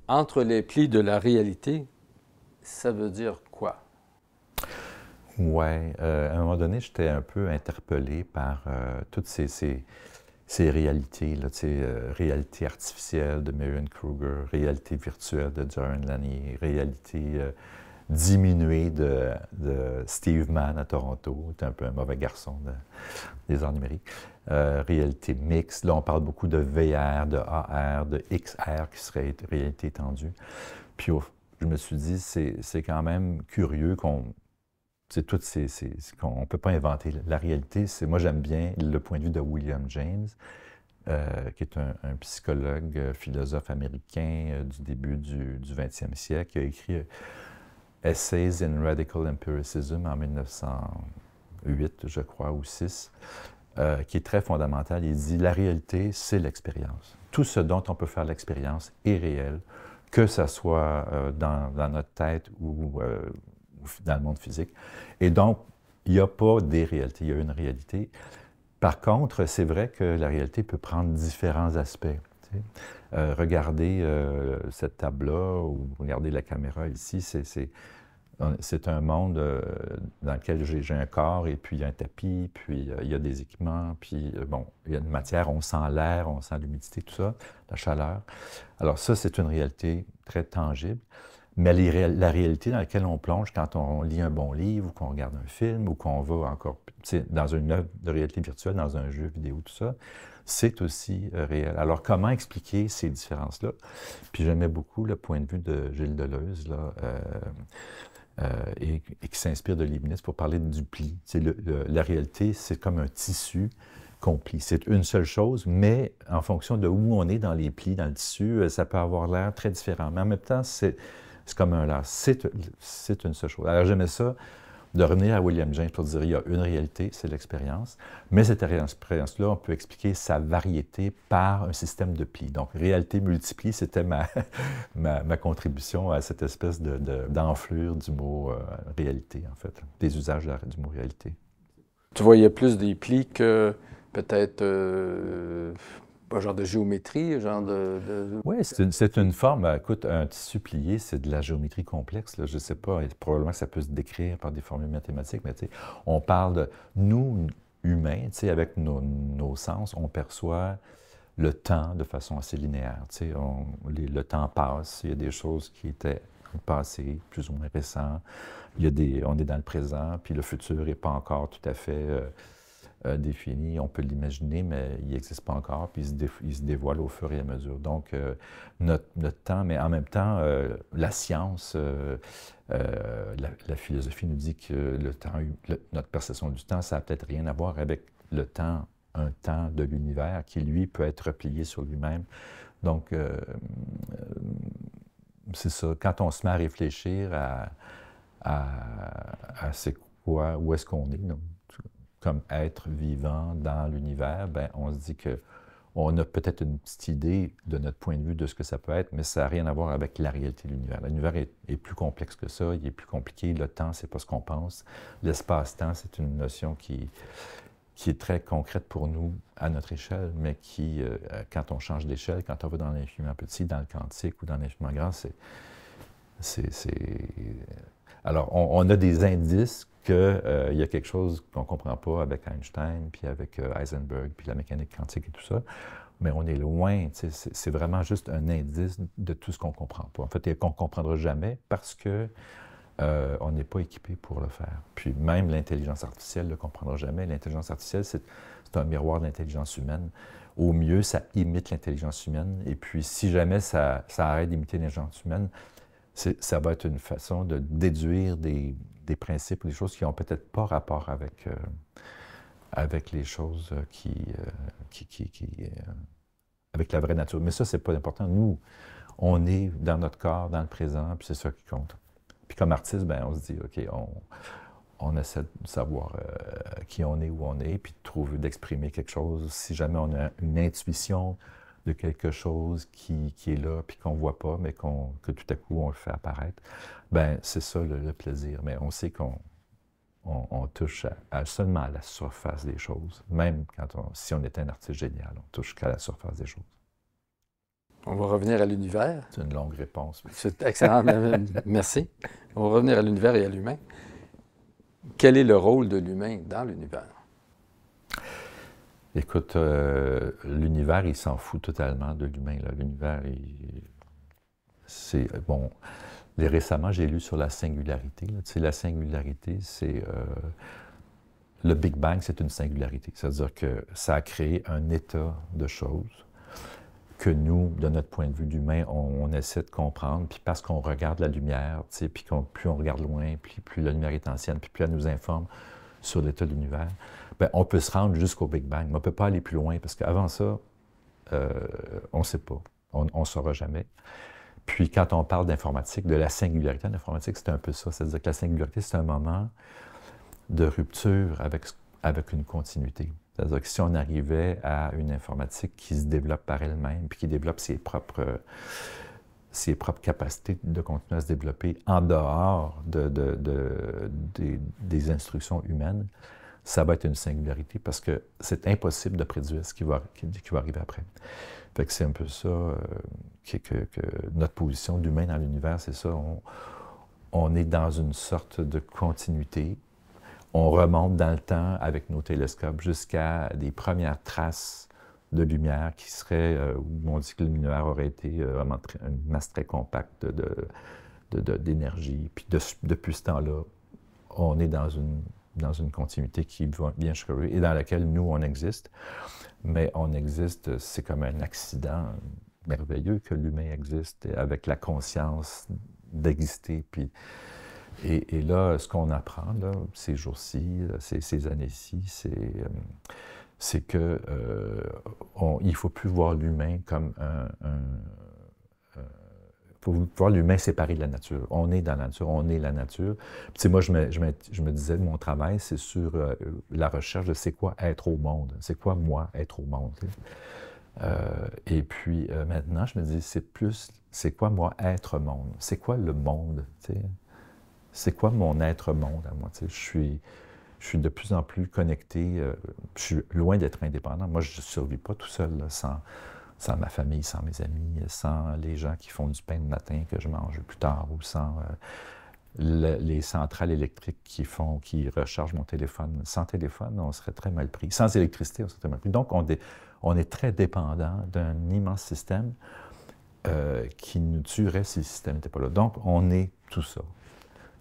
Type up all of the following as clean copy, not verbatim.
Entre les plis de la réalité, ça veut dire quoi? Ouais, à un moment donné, j'étais un peu interpellé par toutes ces réalités, là, tu sais, réalité artificielle de Marion Kruger, réalité virtuelle de Jaron Lanier, réalité diminuée de Steve Mann à Toronto, c'est un peu un mauvais garçon des arts numériques, réalité mixte, là on parle beaucoup de VR, de AR, de XR qui serait réalité étendue. Puis je me suis dit, c'est quand même curieux qu'on c'est toutes on ne peut pas inventer la réalité. Moi, j'aime bien le point de vue de William James, qui est un psychologue, philosophe américain du début du 20e siècle, qui a écrit Essays in Radical Empiricism en 1908, je crois, ou 6, qui est très fondamental. Il dit la réalité, c'est l'expérience. Tout ce dont on peut faire l'expérience est réel, que ce soit dans notre tête ou dans le monde physique. Et donc, il n'y a pas des réalités, il y a une réalité. Par contre, c'est vrai que la réalité peut prendre différents aspects. Tu sais. Regardez cette table-là ou regardez la caméra ici, c'est un monde dans lequel j'ai un corps et puis il y a un tapis, puis il y a des équipements, puis bon, il y a une matière, on sent l'air, on sent l'humidité, tout ça, la chaleur. Alors ça, c'est une réalité très tangible. Mais la réalité dans laquelle on plonge quand on lit un bon livre ou qu'on regarde un film ou qu'on va encore dans une œuvre de réalité virtuelle, dans un jeu vidéo, tout ça, c'est aussi réel. Alors, comment expliquer ces différences-là? Puis j'aimais beaucoup le point de vue de Gilles Deleuze, là, et qui s'inspire de Leibniz pour parler du pli. La réalité, c'est comme un tissu qu'on plie. C'est une seule chose, mais en fonction de où on est dans les plis, dans le tissu, ça peut avoir l'air très différent. Mais en même temps, c'est comme un lac. C'est une seule chose. Alors j'aimais ça, de revenir à William James pour dire il y a une réalité, c'est l'expérience, mais cette expérience-là, on peut expliquer sa variété par un système de plis. Donc, réalité multiplie, c'était ma contribution à cette espèce d'enflure du mot réalité, en fait, des usages du mot réalité. Tu voyais plus des plis que peut-être un genre de géométrie, un genre Oui, c'est une forme. Écoute, un tissu plié, c'est de la géométrie complexe. Là, je ne sais pas, et probablement que ça peut se décrire par des formules mathématiques, mais tu sais, on parle de nous, humains, tu sais, avec nos sens, on perçoit le temps de façon assez linéaire. Tu sais, le temps passe, il y a des choses qui étaient dans le passé, plus ou moins récents, on est dans le présent, puis le futur n'est pas encore tout à fait défini. On peut l'imaginer, mais il n'existe pas encore, puis il se dévoile au fur et à mesure. Donc, notre temps, mais en même temps, la science, la philosophie nous dit que le temps, notre perception du temps, ça n'a peut-être rien à voir avec le temps, un temps de l'univers qui, lui, peut être replié sur lui-même. Donc, c'est ça. Quand on se met à réfléchir à c'est quoi, où est-ce qu'on est, donc, comme être vivant dans l'univers, ben, on se dit que on a peut-être une petite idée de notre point de vue de ce que ça peut être, mais ça n'a rien à voir avec la réalité de l'univers. L'univers est plus complexe que ça, il est plus compliqué. Le temps, c'est pas ce qu'on pense. L'espace-temps, c'est une notion qui est très concrète pour nous à notre échelle, mais qui, quand on change d'échelle, quand on va dans l'infiniment petit, dans le quantique ou dans l'infiniment grand, c'est... Alors, on a des indices qu'il y a quelque chose qu'on ne comprend pas avec Einstein, puis avec Heisenberg, puis la mécanique quantique et tout ça, mais on est loin. C'est vraiment juste un indice de tout ce qu'on ne comprend pas. En fait, qu'on ne comprendra jamais parce que on n'est pas équipé pour le faire. Puis même l'intelligence artificielle ne le comprendra jamais. L'intelligence artificielle, c'est un miroir de l'intelligence humaine. Au mieux, ça imite l'intelligence humaine. Et puis, si jamais ça arrête d'imiter l'intelligence humaine, ça va être une façon de déduire des principes ou des choses qui n'ont peut-être pas rapport avec les choses avec la vraie nature. Mais ça, c'est pas important. Nous, on est dans notre corps, dans le présent, puis c'est ça qui compte. Puis comme artiste, ben, on se dit, OK, on essaie de savoir qui on est, où on est, puis de trouver, d'exprimer quelque chose. Si jamais on a une intuition de quelque chose qui est là, puis qu'on ne voit pas, mais que tout à coup, on le fait apparaître, ben c'est ça le plaisir. Mais on sait qu'on touche seulement à la surface des choses. Même si on était un artiste génial, on touche qu'à la surface des choses. On va revenir à l'univers. C'est une longue réponse. C'est excellent, merci. On va revenir à l'univers et à l'humain. Quel est le rôle de l'humain dans l'univers? Écoute, l'univers, il s'en fout totalement de l'humain. L'univers, c'est... Bon, récemment, j'ai lu sur la singularité. Tu sais, la singularité, c'est... le Big Bang, c'est une singularité. C'est-à-dire que ça a créé un état de choses que nous, de notre point de vue d'humain, on essaie de comprendre. Puis parce qu'on regarde la lumière, tu sais, puis plus on regarde loin, plus la lumière est ancienne, puis plus elle nous informe sur l'état de l'univers, bien, on peut se rendre jusqu'au Big Bang, mais on ne peut pas aller plus loin, parce qu'avant ça, on ne sait pas. On ne saura jamais. Puis quand on parle d'informatique, de la singularité en informatique, c'est un peu ça. C'est-à-dire que la singularité, c'est un moment de rupture avec une continuité. C'est-à-dire que si on arrivait à une informatique qui se développe par elle-même, puis qui développe ses propres capacités de continuer à se développer en dehors des instructions humaines, ça va être une singularité parce que c'est impossible de prédire ce qui va arriver après. Fait que c'est un peu ça que notre position d'humain dans l'univers, c'est ça. On est dans une sorte de continuité. On remonte dans le temps avec nos télescopes jusqu'à des premières traces de lumière qui seraient, où on dit que l'univers aurait été une masse très compacte d'énergie. Puis depuis ce temps-là, on est dans une continuité qui vient jusqu'à eux et dans laquelle nous, on existe. Mais on existe, c'est comme un accident merveilleux que l'humain existe avec la conscience d'exister. Puis Et là, ce qu'on apprend, là, ces jours-ci, ces années-ci, c'est que il ne faut plus voir l'humain comme il faut voir l'humain séparé de la nature. On est dans la nature, on est la nature. Puis, moi, je me disais, mon travail, c'est sur la recherche de c'est quoi être au monde. C'est quoi, moi, être au monde. Et puis, maintenant, je me dis, c'est quoi, moi, être monde? C'est quoi le monde? T'sais? C'est quoi mon être monde à moi? Je suis de plus en plus connecté. Je suis loin d'être indépendant. Moi, je ne survis pas tout seul, là, sans ma famille, sans mes amis, sans les gens qui font du pain le matin que je mange plus tard, ou sans les centrales électriques qui rechargent mon téléphone. Sans téléphone, on serait très mal pris. Sans électricité, on serait très mal pris. Donc, on est très dépendant d'un immense système qui nous tuerait si le système n'était pas là. Donc, on est tout ça.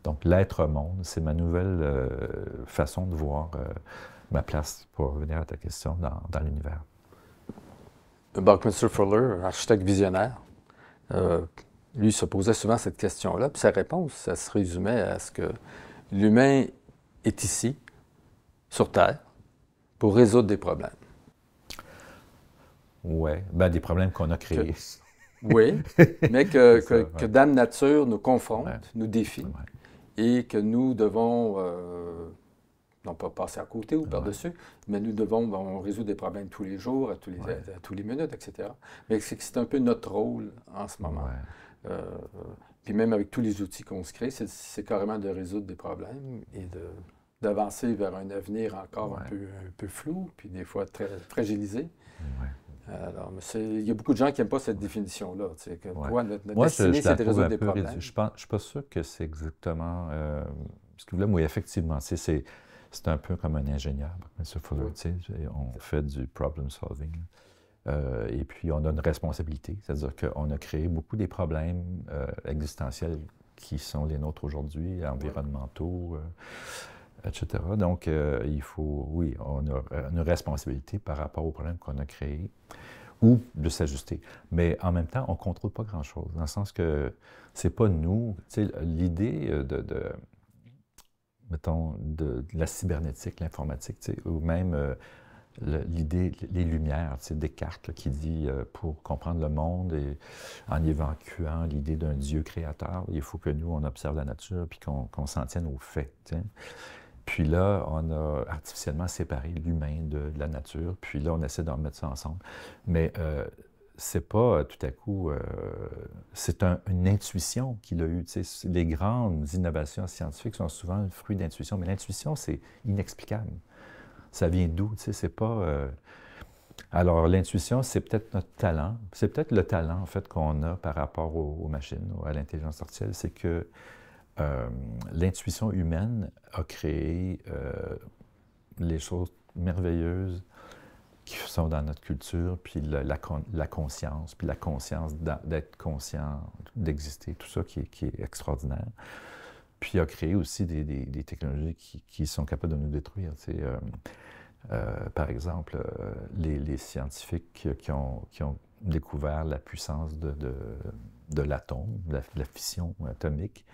Donc, l'être-monde, c'est ma nouvelle façon de voir ma place, pour revenir à ta question, dans l'univers. Buckminster Fuller, architecte visionnaire, lui se posait souvent cette question-là, puis sa réponse, ça se résumait à ce que l'humain est ici, sur Terre, pour résoudre des problèmes. Oui, ben des problèmes qu'on a créés. Oui, mais que Dame Nature nous confronte, nous défie. Ouais. Et que nous devons, non pas passer à côté ou par-dessus, mais nous devons, on résout des problèmes tous les jours, à tous les minutes, etc. Mais c'est un peu notre rôle en ce moment. Ouais. Puis même avec tous les outils qu'on se crée, c'est carrément de résoudre des problèmes et d'avancer vers un avenir encore un peu flou, puis des fois très fragilisé. Ouais. Alors, il y a beaucoup de gens qui n'aiment pas cette définition-là. Notre destinée, c'est de résoudre des problèmes. Je ne suis pas sûr que c'est exactement ce que vous voulez. Oui, effectivement, c'est un peu comme un ingénieur, M. Fuller. On fait du problem solving. Et puis, on a une responsabilité. C'est-à-dire qu'on a créé beaucoup des problèmes existentiels qui sont les nôtres aujourd'hui, environnementaux, etc. Donc, il faut, on a une responsabilité par rapport aux problèmes qu'on a créés ou de s'ajuster. Mais en même temps, on ne contrôle pas grand-chose, dans le sens que c'est pas nous. L'idée mettons, de la cybernétique, l'informatique, ou même l'idée, les lumières, Descartes qui dit pour comprendre le monde et en évacuant l'idée d'un Dieu créateur, il faut que nous, on observe la nature puis qu'on s'en tienne aux faits. Puis là, on a artificiellement séparé l'humain de la nature, puis là, on essaie de remettre ça ensemble. Mais c'est pas tout à coup... c'est une intuition qu'il a eue. Les grandes innovations scientifiques sont souvent le fruit d'intuition, mais l'intuition, c'est inexplicable. Ça vient d'où? C'est pas... Alors, l'intuition, c'est peut-être notre talent. C'est peut-être le talent, en fait, qu'on a par rapport aux machines, à l'intelligence artificielle. C'est que l'intuition humaine a créé les choses merveilleuses qui sont dans notre culture, puis la conscience, puis la conscience d'être conscient, d'exister, tout ça qui est extraordinaire. Puis a créé aussi des technologies qui sont capables de nous détruire. Par exemple, les scientifiques qui ont découvert la puissance de l'atome, la fission atomique,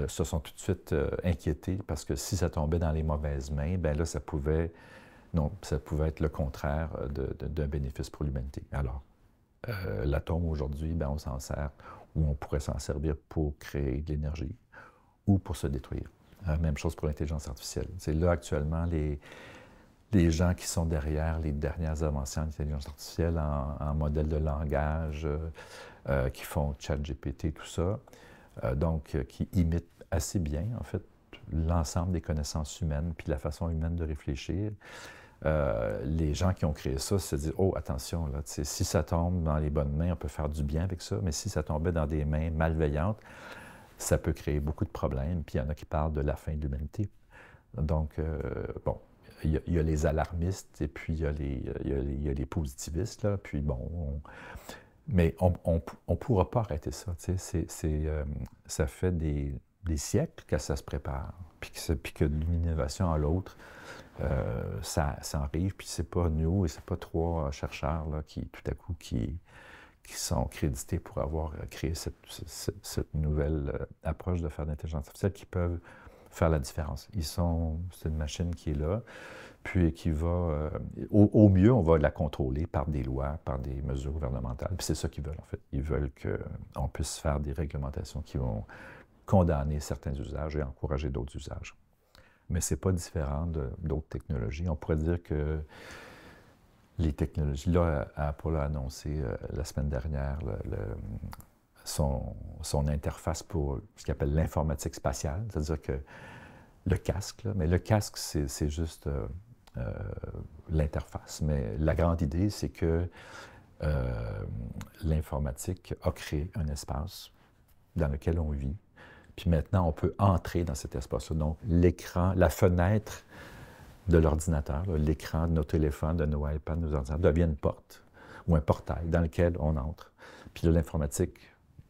se sont tout de suite inquiétés parce que si ça tombait dans les mauvaises mains, bien là, ça pouvait être le contraire d'un bénéfice pour l'humanité. Alors, l'atome aujourd'hui, bien, on s'en sert, ou on pourrait s'en servir pour créer de l'énergie ou pour se détruire. Même chose pour l'intelligence artificielle. C'est là, actuellement, les gens qui sont derrière les dernières avancées en intelligence artificielle, en modèle de langage, qui font ChatGPT, tout ça, donc qui imitent assez bien, en fait, l'ensemble des connaissances humaines, puis la façon humaine de réfléchir. Les gens qui ont créé ça se disent « Oh, attention, là, si ça tombe dans les bonnes mains, on peut faire du bien avec ça, mais si ça tombait dans des mains malveillantes, ça peut créer beaucoup de problèmes. » Puis il y en a qui parlent de la fin de l'humanité. Donc, bon, il y a les alarmistes et puis il y a les positivistes, là, puis bon, mais on ne pourra pas arrêter ça. Ça fait des siècles que ça se prépare, puis que d'une innovation à l'autre, ça arrive, puis c'est pas nous et c'est pas trois chercheurs là, qui, tout à coup, qui sont crédités pour avoir créé cette nouvelle approche de faire l'intelligence artificielle qui peuvent faire la différence. C'est une machine qui est là, puis qui va, au mieux, on va la contrôler par des lois, par des mesures gouvernementales. Puis c'est ça qu'ils veulent, en fait. Ils veulent qu'on puisse faire des réglementations qui vont condamner certains usages et encourager d'autres usages. Mais ce n'est pas différent d'autres technologies. On pourrait dire que les technologies, là, Apple a annoncé la semaine dernière son interface pour ce qu'il appelle l'informatique spatiale, c'est-à-dire que le casque, là, mais le casque, c'est juste l'interface. Mais la grande idée, c'est que l'informatique a créé un espace dans lequel on vit. Puis maintenant, on peut entrer dans cet espace-là. Donc, l'écran, la fenêtre de l'ordinateur, l'écran de nos téléphones, de nos iPads, de nos ordinateurs, devient une porte ou un portail dans lequel on entre. Puis là, l'informatique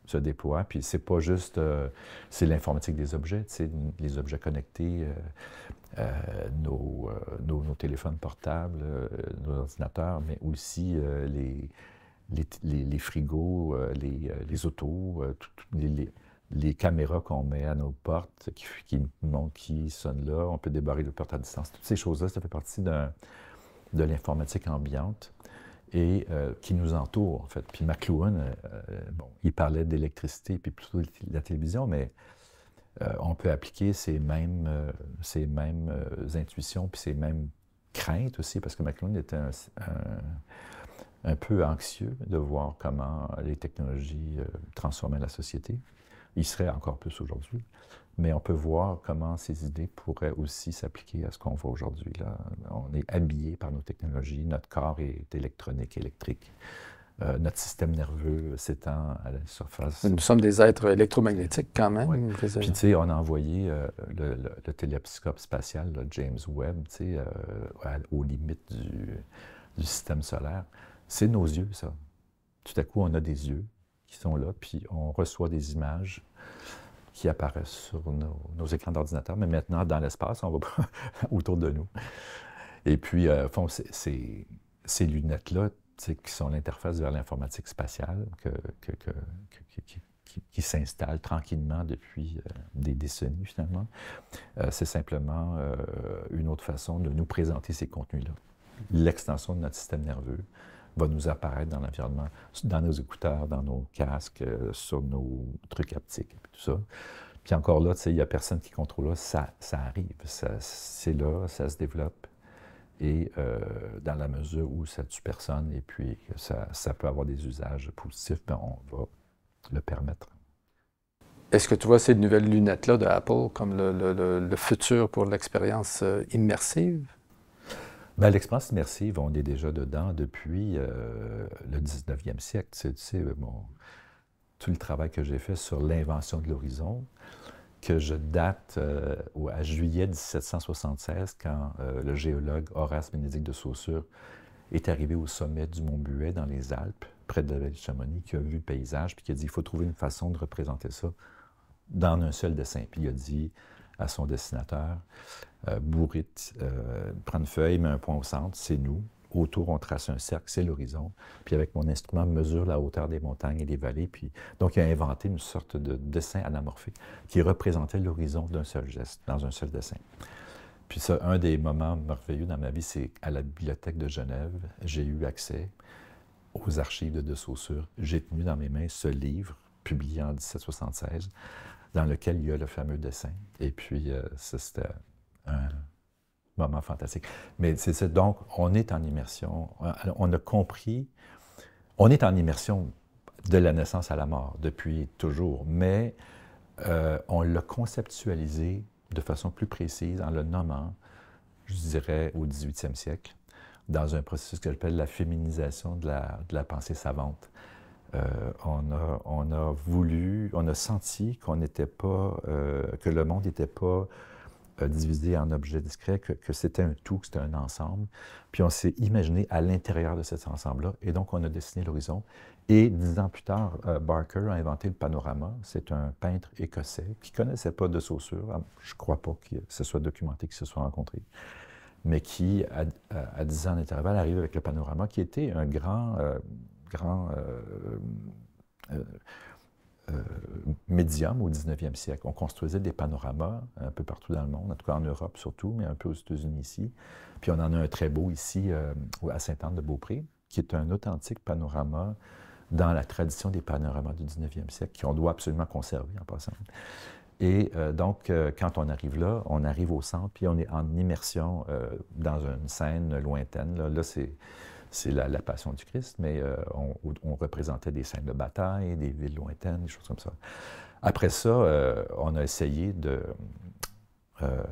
se déploie, puis c'est pas juste, c'est l'informatique des objets, tu sais, les objets connectés, nos téléphones portables, nos ordinateurs, mais aussi les frigos, les autos, les caméras qu'on met à nos portes, qui montrent qui sonne là, on peut débarrer les portes à distance. Toutes ces choses-là, ça fait partie de l'informatique ambiante et qui nous entoure, en fait. Puis McLuhan, bon, il parlait d'électricité puis plutôt de la télévision, mais on peut appliquer ces mêmes intuitions puis ces mêmes craintes aussi, parce que McLuhan était un peu anxieux de voir comment les technologies transformaient la société. Il serait encore plus aujourd'hui. Mais on peut voir comment ces idées pourraient aussi s'appliquer à ce qu'on voit aujourd'hui. On est habillé par nos technologies, notre corps est électronique, électrique. Notre système nerveux s'étend à la surface. Nous sommes des êtres électromagnétiques quand même. Oui. Puis tu sais, on a envoyé le télescope spatial, le James Webb, tu sais, aux limites du système solaire. C'est nos yeux, ça. Tout à coup, on a des yeux qui sont là, puis on reçoit des images qui apparaissent sur nos écrans d'ordinateur, mais maintenant, dans l'espace, on va autour de nous. Et puis, fond, ces lunettes-là, qui sont l'interface vers l'informatique spatiale, qui s'installe tranquillement depuis des décennies, finalement, c'est simplement une autre façon de nous présenter ces contenus-là. L'extension de notre système nerveux va nous apparaître dans l'environnement, dans nos écouteurs, dans nos casques, sur nos trucs haptiques, et tout ça. Puis encore là, il n'y a personne qui contrôle ça, ça arrive, c'est là, ça se développe. Et dans la mesure où ça tue personne et puis que ça peut avoir des usages positifs, bien, on va le permettre. Est-ce que tu vois ces nouvelles lunettes-là de Apple comme le futur pour l'expérience immersive? Bien, l'expérience immersive, on est déjà dedans depuis le 19e siècle. Tu sais, tout le travail que j'ai fait sur l'invention de l'horizon, que je date à juillet 1776, quand le géologue Horace Bénédicte de Saussure est arrivé au sommet du Mont Buet, dans les Alpes, près de la vallée de Chamonix, qui a vu le paysage, puis qui a dit il faut trouver une façon de représenter ça dans un seul dessin. Puis il a dit à son dessinateur, Bourrit, prend une feuille, met un point au centre, c'est nous. Autour, on trace un cercle, c'est l'horizon. Puis avec mon instrument, mesure la hauteur des montagnes et des vallées. Puis, donc, il a inventé une sorte de dessin anamorphique qui représentait l'horizon d'un seul geste, dans un seul dessin. Puis ça, un des moments merveilleux dans ma vie, c'est à la bibliothèque de Genève, j'ai eu accès aux archives de Saussure. J'ai tenu dans mes mains ce livre, publié en 1776, dans lequel il y a le fameux dessin. Et puis, ça, c'était un moment fantastique. Mais c'est ça, donc, on est en immersion. On a compris, on est en immersion de la naissance à la mort, depuis toujours, mais on l'a conceptualisé de façon plus précise en le nommant, je dirais, au 18e siècle, dans un processus que j'appelle la féminisation de la pensée savante. On a voulu, on a senti qu'on n'était pas, que le monde n'était pas divisé en objets discrets, que c'était un tout, que c'était un ensemble. Puis on s'est imaginé à l'intérieur de cet ensemble-là, et donc on a dessiné l'horizon. Et 10 ans plus tard, Barker a inventé le panorama. C'est un peintre écossais qui ne connaissait pas de Saussure. Je ne crois pas que ce soit documenté qu'ils se soient rencontrés, mais qui, à 10 ans d'intervalle, arrive avec le panorama, qui était un grand médium au 19e siècle. On construisait des panoramas un peu partout dans le monde, en tout cas en Europe surtout, mais un peu aux États-Unis ici. Puis on en a un très beau ici, à Sainte-Anne-de-Beaupré, qui est un authentique panorama dans la tradition des panoramas du 19e siècle, qu'on doit absolument conserver en passant. Et donc, quand on arrive là, on arrive au centre, puis on est en immersion dans une scène lointaine. Là c'est la Passion du Christ, mais on représentait des scènes de bataille, des villes lointaines, des choses comme ça. Après ça, on a essayé de...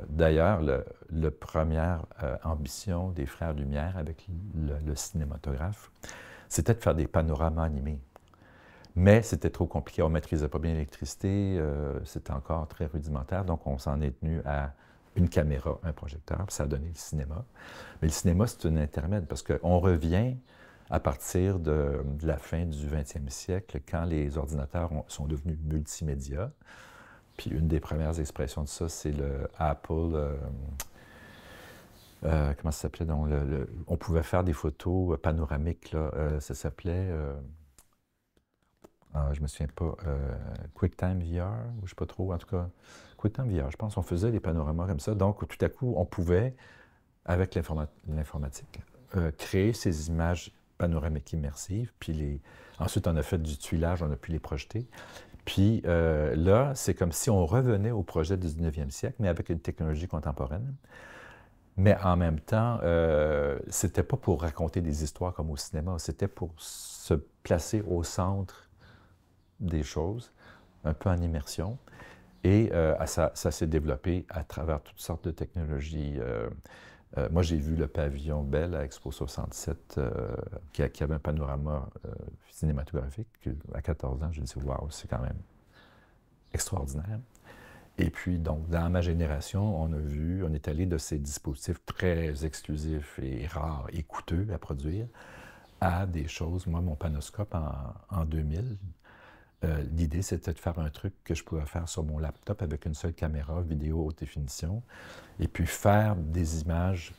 D'ailleurs, la première ambition des Frères Lumière avec le cinématographe, c'était de faire des panoramas animés. Mais c'était trop compliqué, on ne maîtrisait pas bien l'électricité, c'était encore très rudimentaire, donc on s'en est tenu à une caméra, un projecteur, puis ça a donné le cinéma. Mais le cinéma, c'est un intermède, parce qu'on revient à partir de la fin du 20e siècle, quand les ordinateurs sont devenus multimédia. Puis une des premières expressions de ça, c'est le Apple... comment ça s'appelait? On pouvait faire des photos panoramiques, là, ça s'appelait... je ne me souviens pas, QuickTime VR, ou je ne sais pas trop, en tout cas, QuickTime VR, je pense, on faisait des panoramas comme ça. Donc, tout à coup, on pouvait, avec l'informatique, créer ces images panoramiques immersives, puis ensuite, on a fait du tuilage, on a pu les projeter. Puis là, c'est comme si on revenait au projet du 19e siècle, mais avec une technologie contemporaine. Mais en même temps, c'était pas pour raconter des histoires comme au cinéma, c'était pour se placer au centre des choses, un peu en immersion. Et ça s'est développé à travers toutes sortes de technologies. Moi, j'ai vu le pavillon Bell à Expo 67 qui avait un panorama cinématographique. À 14 ans, je me dit « Wow, c'est quand même extraordinaire ». Et puis, donc, dans ma génération, on est allé de ces dispositifs très exclusifs et rares et coûteux à produire à des choses. Moi, mon Panoscope en 2000, l'idée, c'était de faire un truc que je pouvais faire sur mon laptop avec une seule caméra, vidéo haute définition, et puis faire des images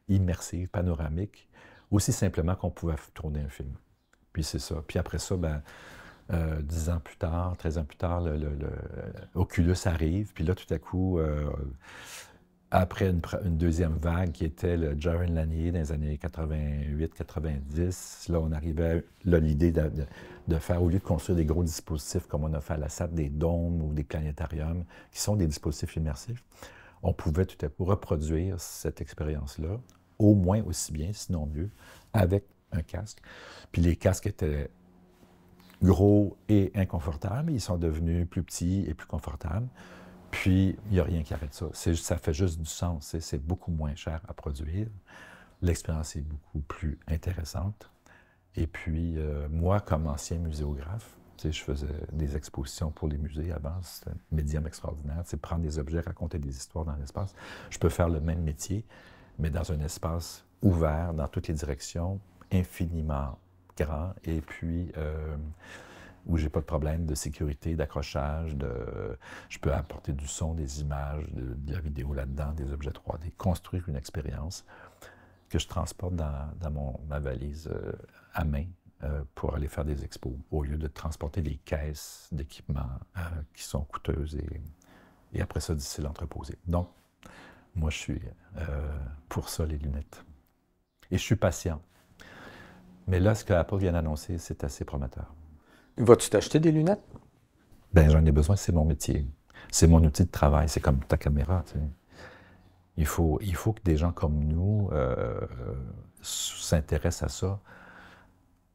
immersives, panoramiques, aussi simplement qu'on pouvait tourner un film. Puis c'est ça. Puis après ça, 10 ans plus tard, 13 ans plus tard, Oculus arrive, puis là, tout à coup, après une deuxième vague qui était le Jaron Lanier dans les années 88-90, là, on arrivait à l'idée de faire, au lieu de construire des gros dispositifs comme on a fait à la SAT, des dômes ou des planétariums, qui sont des dispositifs immersifs, on pouvait tout à coup reproduire cette expérience-là, au moins aussi bien, sinon mieux, avec un casque. Puis les casques étaient gros et inconfortables, ils sont devenus plus petits et plus confortables. Puis, il n'y a rien qui arrête ça. Ça fait juste du sens. C'est beaucoup moins cher à produire. l'expérience est beaucoup plus intéressante. Et puis, moi, comme ancien muséographe, je faisais des expositions pour les musées avant, c'était un médium extraordinaire, prendre des objets, raconter des histoires dans l'espace. Je peux faire le même métier, mais dans un espace ouvert, dans toutes les directions, infiniment grand, et puis où j'ai pas de problème de sécurité, d'accrochage, je peux apporter du son, des images, de la vidéo là-dedans, des objets 3D, construire une expérience que je transporte dans ma valise à main pour aller faire des expos, au lieu de transporter des caisses d'équipements qui sont coûteuses et après ça, difficile à entreposer. Donc, moi, je suis pour ça, les lunettes. Et je suis patient. Mais là, ce que Apple vient d'annoncer, c'est assez prometteur. Vas-tu t'acheter des lunettes? Bien, j'en ai besoin, c'est mon métier. C'est mon outil de travail, c'est comme ta caméra, tu sais. Il faut que des gens comme nous s'intéressent à ça,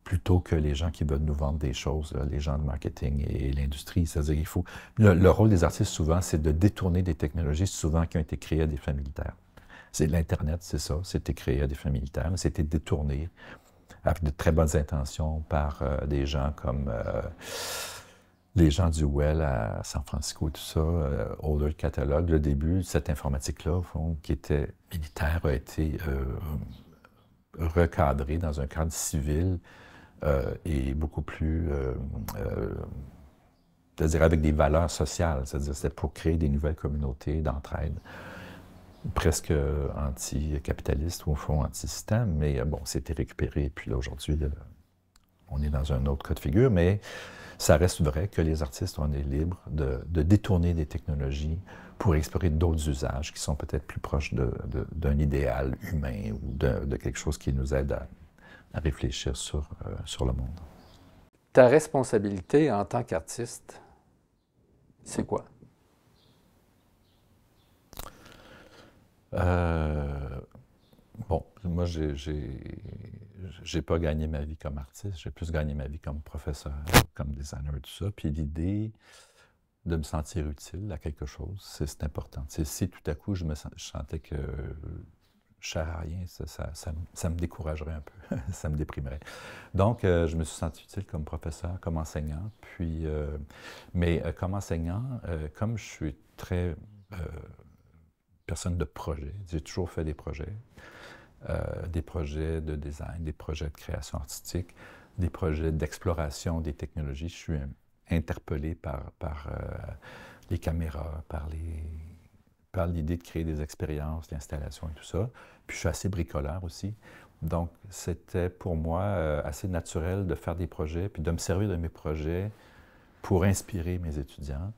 plutôt que les gens qui veulent nous vendre des choses, là, les gens de marketing et l'industrie. C'est-à-dire qu'il faut... Le rôle des artistes, souvent, c'est de détourner des technologies, souvent, qui ont été créées à des fins militaires. C'est l'Internet, c'est ça, c'était créé à des fins militaires, mais c'était détourné avec de très bonnes intentions par des gens comme les gens du Well à San Francisco et tout ça, Older Catalog. Le début, cette informatique-là, qui était militaire, a été recadrée dans un cadre civil et beaucoup plus, c'est-à-dire avec des valeurs sociales, c'est-à-dire c'était pour créer des nouvelles communautés d'entraide, presque anti-capitaliste ou au fond anti-système, mais bon, c'était récupéré, puis là aujourd'hui, on est dans un autre cas de figure, mais ça reste vrai que les artistes, on est libres de détourner des technologies pour explorer d'autres usages qui sont peut-être plus proches d'un idéal humain ou de quelque chose qui nous aide à réfléchir sur le monde. Ta responsabilité en tant qu'artiste, c'est quoi? Bon, moi, j'ai pas gagné ma vie comme artiste, j'ai plus gagné ma vie comme professeur, comme designer, tout ça. Puis l'idée de me sentir utile à quelque chose, c'est important. Si tout à coup je sentais que je ne sers à rien, ça me découragerait un peu, ça me déprimerait. Donc, je me suis senti utile comme professeur, comme enseignant. Puis, mais comme enseignant, comme je suis très personne de projet, j'ai toujours fait des projets de design, des projets de création artistique, des projets d'exploration des technologies. Je suis interpellé par les caméras, par l'idée de créer des expériences, d'installation et tout ça. Puis je suis assez bricoleur aussi. Donc, c'était pour moi assez naturel de faire des projets, puis de me servir de mes projets pour inspirer mes étudiants,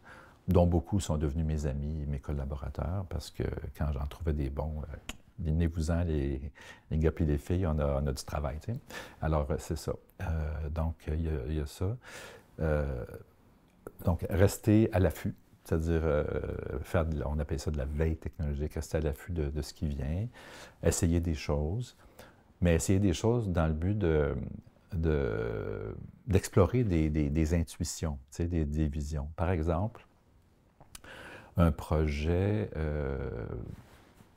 dont beaucoup sont devenus mes amis, mes collaborateurs, parce que quand j'en trouvais des bons, venez-vous-en, les gars puis les filles, on a du travail, tu sais. Alors, c'est ça. Donc, il y a ça. Donc, rester à l'affût, c'est-à-dire on appelle ça de la veille technologique, rester à l'affût de ce qui vient, essayer des choses, mais essayer des choses dans le but d'explorer des intuitions, tu sais, des visions. Par exemple, un projet,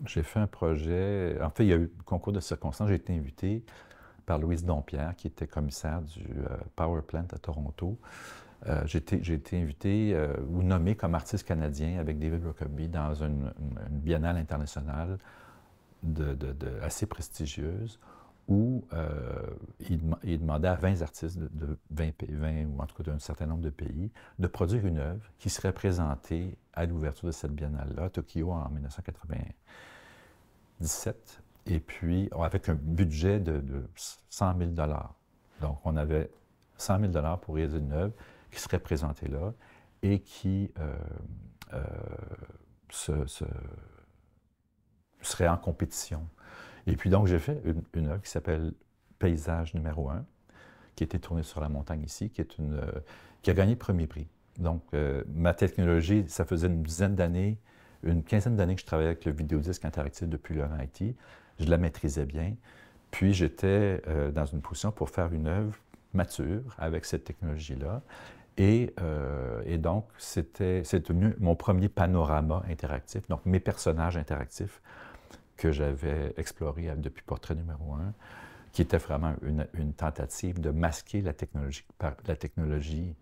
j'ai fait un projet, en fait, il y a eu un concours de circonstances, j'ai été invité par Louise Dompierre, qui était commissaire du Power Plant à Toronto. J'ai été invité ou nommé comme artiste canadien avec David Rockaby dans une biennale internationale assez prestigieuse où il demandait à 20 artistes de 20 ou en tout cas d'un certain nombre de pays de produire une œuvre qui serait présentée à l'ouverture de cette biennale-là à Tokyo en 1997. Et puis, avec un budget de 100 000 $. Donc, on avait 100 000 $ pour réaliser une œuvre qui serait présentée là et qui serait en compétition. Et puis donc, j'ai fait une œuvre qui s'appelle Paysage numéro 1, qui a été tournée sur la montagne ici, qui a gagné le premier prix. Donc, ma technologie, ça faisait une quinzaine d'années que je travaillais avec le vidéodisque interactif depuis le MIT. Je la maîtrisais bien. Puis, j'étais dans une position pour faire une œuvre mature avec cette technologie-là. Et donc, c'est devenu mon premier panorama interactif, donc mes personnages interactifs que j'avais exploré depuis portrait numéro 1, qui était vraiment une tentative de masquer la technologie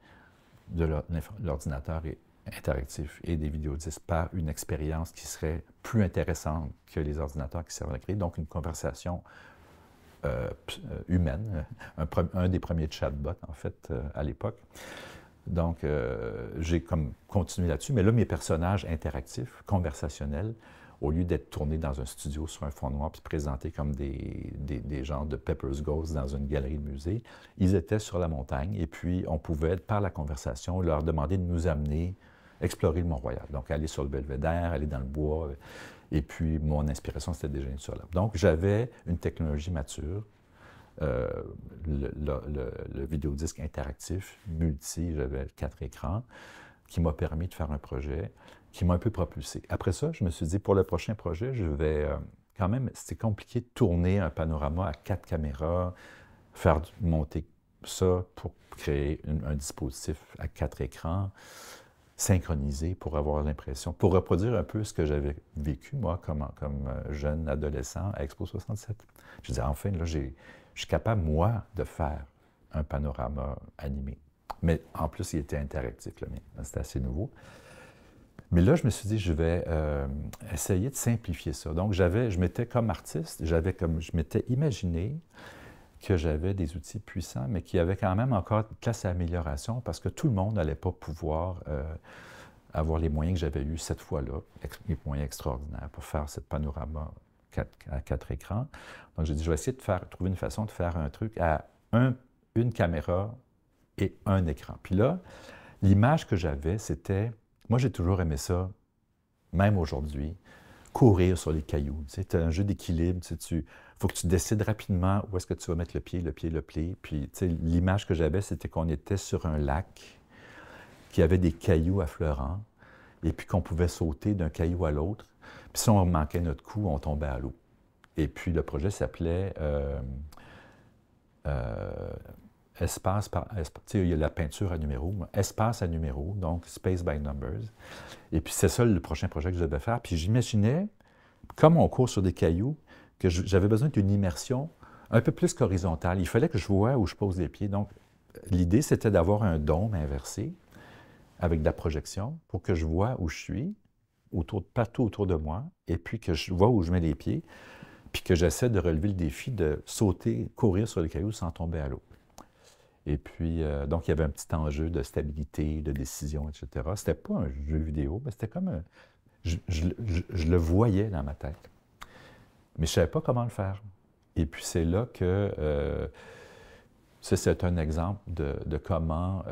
de l'ordinateur interactif et des vidéodisques par une expérience qui serait plus intéressante que les ordinateurs qui servent à créer. Donc, une conversation humaine, un des premiers chatbots, en fait, à l'époque. Donc, j'ai comme continué là-dessus. Mais là, mes personnages interactifs, conversationnels, au lieu d'être tournés dans un studio sur un fond noir puis présentés comme des genres de Pepper's Ghost dans une galerie de musée, ils étaient sur la montagne et puis on pouvait, par la conversation, leur demander de nous amener explorer le Mont-Royal. Donc, aller sur le Belvédère, aller dans le bois. Et puis, mon inspiration, c'était déjà sur l'arbre. Donc, j'avais une technologie mature, le vidéodisque interactif, multi, j'avais 4 écrans, qui m'a permis de faire un projet qui m'a un peu propulsé. Après ça, je me suis dit, pour le prochain projet, je vais quand même, c'était compliqué de tourner un panorama à 4 caméras, faire monter ça pour créer un dispositif à 4 écrans, synchronisé pour avoir l'impression, pour reproduire un peu ce que j'avais vécu, moi, comme jeune adolescent à Expo 67. Je disais, enfin, là, je suis capable, moi, de faire un panorama animé. Mais en plus, il était interactif, le mien. C'était assez nouveau. Mais là, je me suis dit, je vais essayer de simplifier ça. Donc, je m'étais comme artiste, je m'étais imaginé que j'avais des outils puissants, mais qui avaient quand même encore place à amélioration parce que tout le monde n'allait pas pouvoir avoir les moyens que j'avais eus cette fois-là, les moyens extraordinaires pour faire cette panorama à 4 écrans. Donc, j'ai dit, je vais essayer de trouver une façon de faire un truc à une caméra et un écran. Puis là, l'image que j'avais, c'était... Moi, j'ai toujours aimé ça, même aujourd'hui, courir sur les cailloux. Tu sais, tu as un jeu d'équilibre, il faut que tu décides rapidement où est-ce que tu vas mettre le pied. Puis, tu sais, l'image que j'avais, c'était qu'on était sur un lac qui avait des cailloux affleurants et puis qu'on pouvait sauter d'un caillou à l'autre. Puis si on manquait notre coup, on tombait à l'eau. Et puis, le projet s'appelait Espace par... Tu sais, il y a la peinture à numéro, espace à numéro, donc Space by Numbers. Et puis, c'est ça le prochain projet que je devais faire. Puis, j'imaginais, comme on court sur des cailloux, que j'avais besoin d'une immersion un peu plus qu'horizontale. Il fallait que je voie où je pose les pieds. Donc, l'idée, c'était d'avoir un dôme inversé avec de la projection pour que je voie où je suis, partout autour de moi, et puis que je vois où je mets les pieds, puis que j'essaie de relever le défi de sauter, courir sur les cailloux sans tomber à l'eau. Et puis, donc, il y avait un petit enjeu de stabilité, de décision, etc. C'était pas un jeu vidéo, mais c'était comme je le voyais dans ma tête. Mais je ne savais pas comment le faire. Et puis, c'est là que... ça, c'est un exemple de comment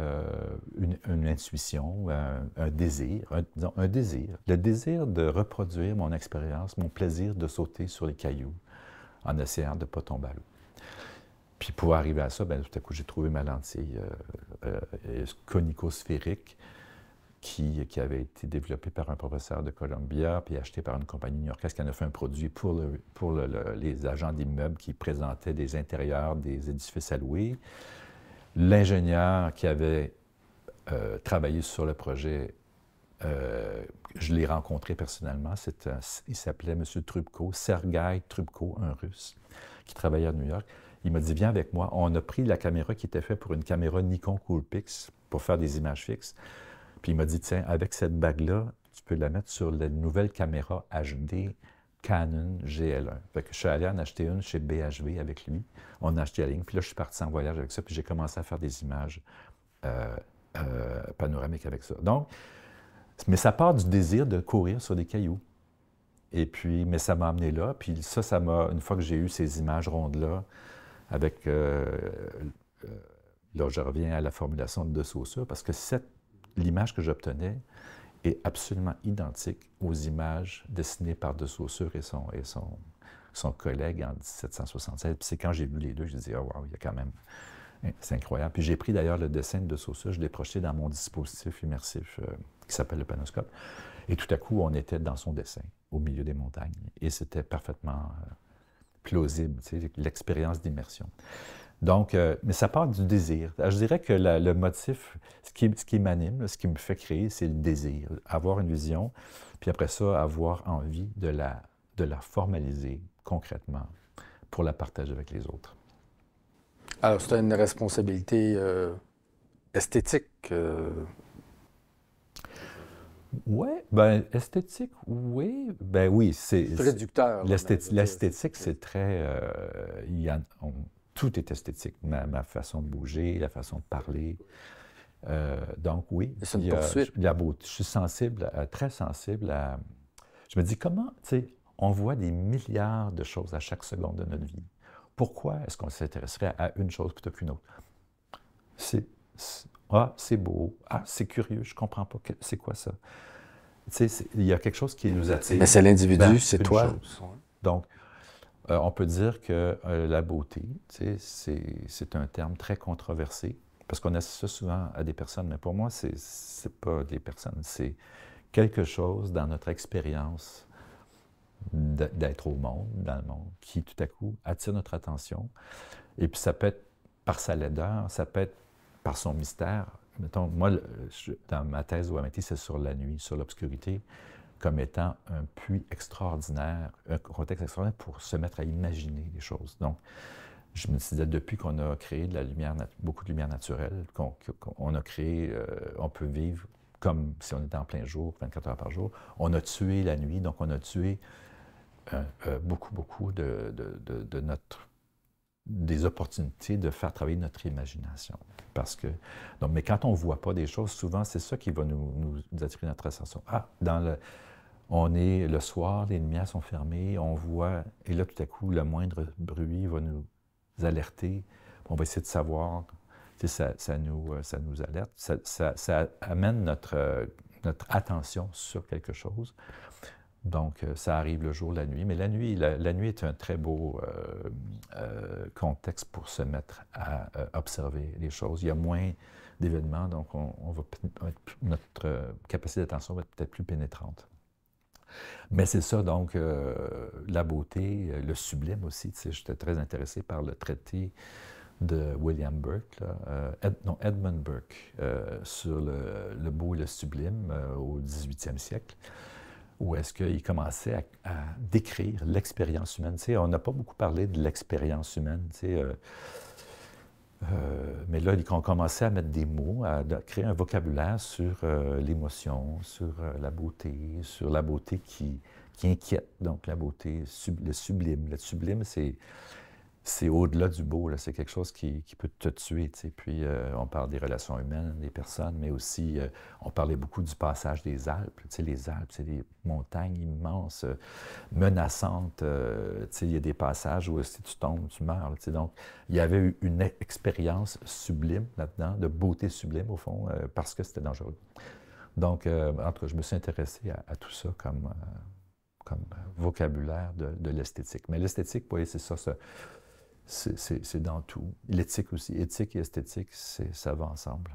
une intuition, un désir, disons, un désir, le désir de reproduire mon expérience, mon plaisir de sauter sur les cailloux en essayant de ne pas tomber à l'eau. Puis pour arriver à ça, bien, tout à coup, j'ai trouvé ma lentille conicosphérique qui avait été développée par un professeur de Columbia, puis achetée par une compagnie new-yorkaise qui en a fait un produit pour les agents d'immeubles qui présentaient des intérieurs des édifices à louer. L'ingénieur qui avait travaillé sur le projet, je l'ai rencontré personnellement, il s'appelait M. Trubko, Sergei Trubko, un Russe, qui travaillait à New York. Il m'a dit, viens avec moi. On a pris la caméra qui était faite pour une caméra Nikon Coolpix pour faire des images fixes. Puis il m'a dit, tiens, avec cette bague-là, tu peux la mettre sur la nouvelle caméra HD Canon GL1. Fait que je suis allé en acheter une chez BHV avec lui. On a acheté la ligne. Puis là, je suis parti en voyage avec ça. Puis j'ai commencé à faire des images panoramiques avec ça. Donc, mais ça part du désir de courir sur des cailloux. Et puis, mais ça m'a amené là. Puis ça m'a, une fois que j'ai eu ces images rondes-là, avec, là, je reviens à la formulation de Saussure, parce que l'image que j'obtenais est absolument identique aux images dessinées par De Saussure et son collègue en 1776. Puis c'est quand j'ai vu les deux, je dit, oh wow, il y a quand même... C'est incroyable. Puis j'ai pris d'ailleurs le dessin de Saussure, je l'ai projeté dans mon dispositif immersif qui s'appelle le Panoscope. Et tout à coup, on était dans son dessin, au milieu des montagnes. Et c'était parfaitement plausible, tu sais, l'expérience d'immersion. Donc, mais ça part du désir. Alors, je dirais que le motif, ce qui m'anime, ce qui me fait créer, c'est le désir. Avoir une vision, puis après ça, avoir envie de de la formaliser concrètement pour la partager avec les autres. Alors, c'est une responsabilité esthétique. Oui, bien, esthétique, oui. Ben oui, c'est... Réducteur. L'esthétique, c'est très... tout est esthétique. Ma façon de bouger, la façon de parler. Donc oui, c'est une poursuite. La beauté. Je suis sensible, très sensible à... Je me dis, comment, tu sais, on voit des milliards de choses à chaque seconde de notre vie. Pourquoi est-ce qu'on s'intéresserait à une chose plutôt qu'une autre? C'est beau. Ah, c'est curieux, je ne comprends pas. C'est quoi ça? Tu sais, il y a quelque chose qui nous attire. Mais c'est l'individu, c'est toi. Chose. Donc, on peut dire que la beauté, tu sais, c'est un terme très controversé, parce qu'on associe ça souvent à des personnes, mais pour moi, c'est pas des personnes, c'est quelque chose dans notre expérience d'être au monde, dans le monde, qui tout à coup attire notre attention. Et puis ça peut être par sa laideur, ça peut être par son mystère. Mettons, moi, dans ma thèse ou à c'est sur la nuit, sur l'obscurité, comme étant un puits extraordinaire, un contexte extraordinaire pour se mettre à imaginer les choses. Donc, je me disais, depuis qu'on a créé de la lumière, beaucoup de lumière naturelle, qu'on a créé, on peut vivre comme si on était en plein jour, 24 heures par jour, on a tué la nuit, donc on a tué beaucoup des opportunités de faire travailler notre imagination. Donc, mais quand on ne voit pas des choses, souvent, c'est ça qui va nous attirer notre attention. Ah, on est le soir, les lumières sont fermées, on voit, et là, tout à coup, le moindre bruit va nous alerter. On va essayer de savoir, ça nous alerte, ça amène notre attention sur quelque chose. Donc, ça arrive le jour, la nuit. Mais la nuit est un très beau contexte pour se mettre à observer les choses. Il y a moins d'événements, donc notre capacité d'attention va être peut-être plus pénétrante. Mais c'est ça, donc, la beauté, le sublime aussi. Tu sais, j'étais très intéressé par le traité de William Burke, Edmund Burke, sur le beau et le sublime au 18e siècle. Où est-ce qu'il commençait à décrire l'expérience humaine. Tu sais, on n'a pas beaucoup parlé de l'expérience humaine, tu sais, mais là, on commençait à mettre des mots, à créer un vocabulaire sur l'émotion, sur la beauté qui inquiète, donc la beauté, le sublime. Le sublime, c'est au-delà du beau, c'est quelque chose qui peut te tuer. Tu sais. Puis on parle des relations humaines, des personnes, mais aussi on parlait beaucoup du passage des Alpes. Tu sais, les Alpes, c'est des montagnes immenses, menaçantes. Tu sais, il y a des passages où si tu tombes, tu meurs. Tu sais. Donc, il y avait eu une expérience sublime là-dedans, de beauté sublime au fond, parce que c'était dangereux. Donc, en tout cas, je me suis intéressé à tout ça comme vocabulaire de l'esthétique. Mais l'esthétique, vous voyez, c'est ça. C'est dans tout. L'éthique aussi. Éthique et esthétique, ça va ensemble.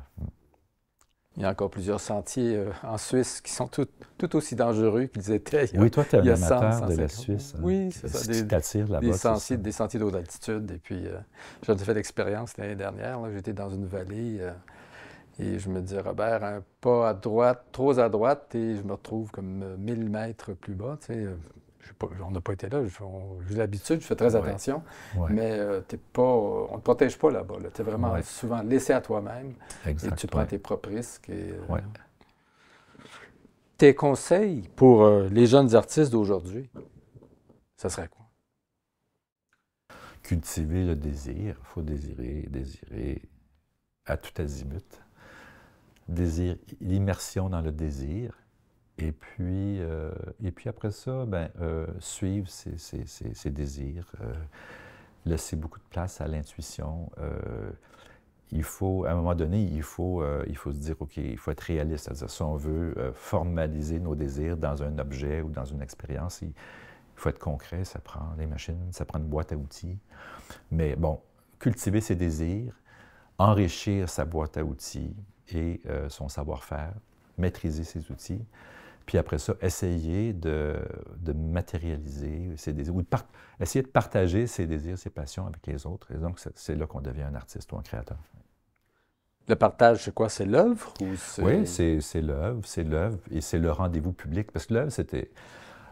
Il y a encore plusieurs sentiers en Suisse qui sont tout aussi dangereux qu'ils étaient il y a, oui, toi, tu es un amateur de la Suisse. Oui, c'est ça. Ce qui t'attire là-bas, des sentiers d'haute altitude. Et puis, j'en ai fait l'expérience l'année dernière. J'étais dans une vallée et je me dis, Robert, un pas à droite, trop à droite, et je me retrouve comme 1000 mètres plus bas. Tu sais, on n'a pas été là, j'ai l'habitude, je fais très attention, mais on ne te protège pas là-bas. Tu es vraiment souvent laissé à toi-même et tu prends tes propres risques. Tes conseils pour les jeunes artistes d'aujourd'hui, ça serait quoi? Cultiver le désir. Il faut désirer à tout azimut. L'immersion dans le désir. Et puis après ça, suivre ses désirs, laisser beaucoup de place à l'intuition. Il faut, à un moment donné, il faut se dire, OK, il faut être réaliste. C'est-à-dire, si on veut formaliser nos désirs dans un objet ou dans une expérience, il faut être concret, ça prend des machines, ça prend une boîte à outils. Mais bon, cultiver ses désirs, enrichir sa boîte à outils et son savoir-faire, maîtriser ses outils. Puis après ça, essayer de matérialiser ses désirs, ou essayer de partager ses désirs, ses passions avec les autres. Et donc, c'est là qu'on devient un artiste ou un créateur. Le partage, c'est quoi? C'est l'œuvre? Oui, c'est l'œuvre, et c'est le rendez-vous public. Parce que l'œuvre, c'était...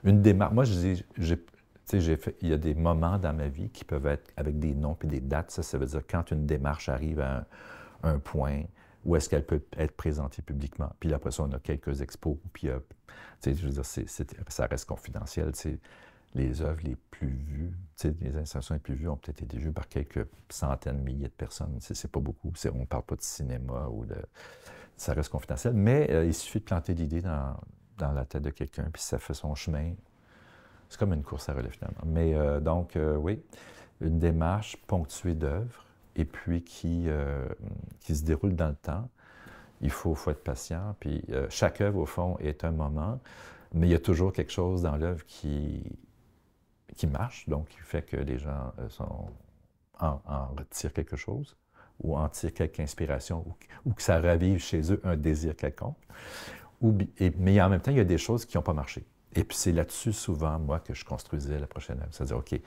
Une démarche, moi, il y a des moments dans ma vie qui peuvent être avec des noms et des dates. Ça veut dire quand une démarche arrive à un point où est-ce qu'elle peut être présentée publiquement. Puis après ça, on a quelques expos, puis je veux dire, ça reste confidentiel. Les œuvres les plus vues, les installations les plus vues ont peut-être été vues par quelques centaines, milliers de personnes. C'est pas beaucoup. On ne parle pas de cinéma ou de... Ça reste confidentiel, mais il suffit de planter l'idée dans la tête de quelqu'un, puis ça fait son chemin. C'est comme une course à relais, finalement. Mais oui, une démarche ponctuée d'œuvres, et puis qui se déroule dans le temps. Il faut être patient, puis chaque œuvre, au fond, est un moment, mais il y a toujours quelque chose dans l'œuvre qui marche, donc qui fait que les gens en retirent quelque chose, ou en tirent quelque inspiration, ou que ça ravive chez eux un désir quelconque. Mais en même temps, il y a des choses qui n'ont pas marché. Et puis c'est là-dessus, souvent, moi, que je construisais la prochaine œuvre. C'est-à-dire, OK,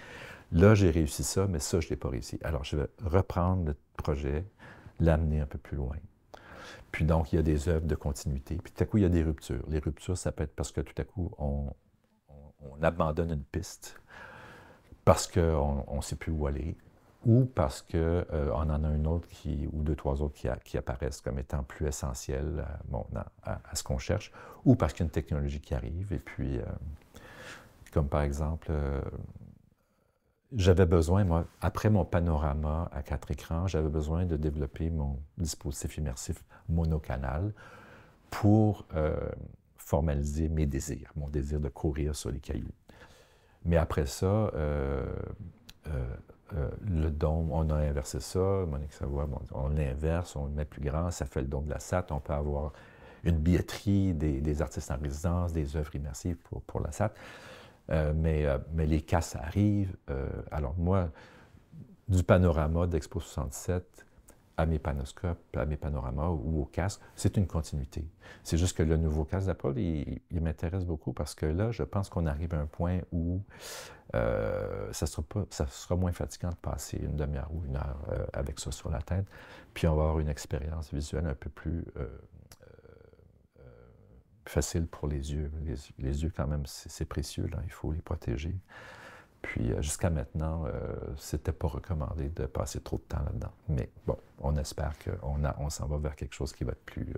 là, j'ai réussi ça, mais ça, je ne l'ai pas réussi. Alors, je vais reprendre le projet, l'amener un peu plus loin. Puis donc, il y a des œuvres de continuité. Puis tout à coup, il y a des ruptures. Les ruptures, ça peut être parce que tout à coup, on abandonne une piste, parce qu'on ne sait plus où aller, ou parce qu'on en a une autre ou deux, trois autres qui apparaissent comme étant plus essentielles à ce qu'on cherche, ou parce qu'il y a une technologie qui arrive. Et puis, comme par exemple, j'avais besoin, moi, après mon panorama à 4 écrans, j'avais besoin de développer mon dispositif immersif monocanal pour formaliser mes désirs, mon désir de courir sur les cailloux. Mais après ça, le dôme, on a inversé ça, Monique Savoie, on l'inverse, on le met plus grand, ça fait le dôme de la SAT, on peut avoir une billetterie, des artistes en résidence, des œuvres immersives pour la SAT. Mais les casses arrivent. Alors moi, du panorama d'Expo 67 à mes panoscopes, à mes panoramas ou au casque, c'est une continuité. C'est juste que le nouveau casque d'Apple, il m'intéresse beaucoup parce que là, je pense qu'on arrive à un point où ça sera moins fatigant de passer une demi-heure ou une heure avec ça sur la tête, puis on va avoir une expérience visuelle un peu plus facile pour les yeux. Les yeux, quand même, c'est précieux, là, il faut les protéger. Puis jusqu'à maintenant, c'était pas recommandé de passer trop de temps là-dedans. Mais bon, on espère qu'on s'en va vers quelque chose qui va être plus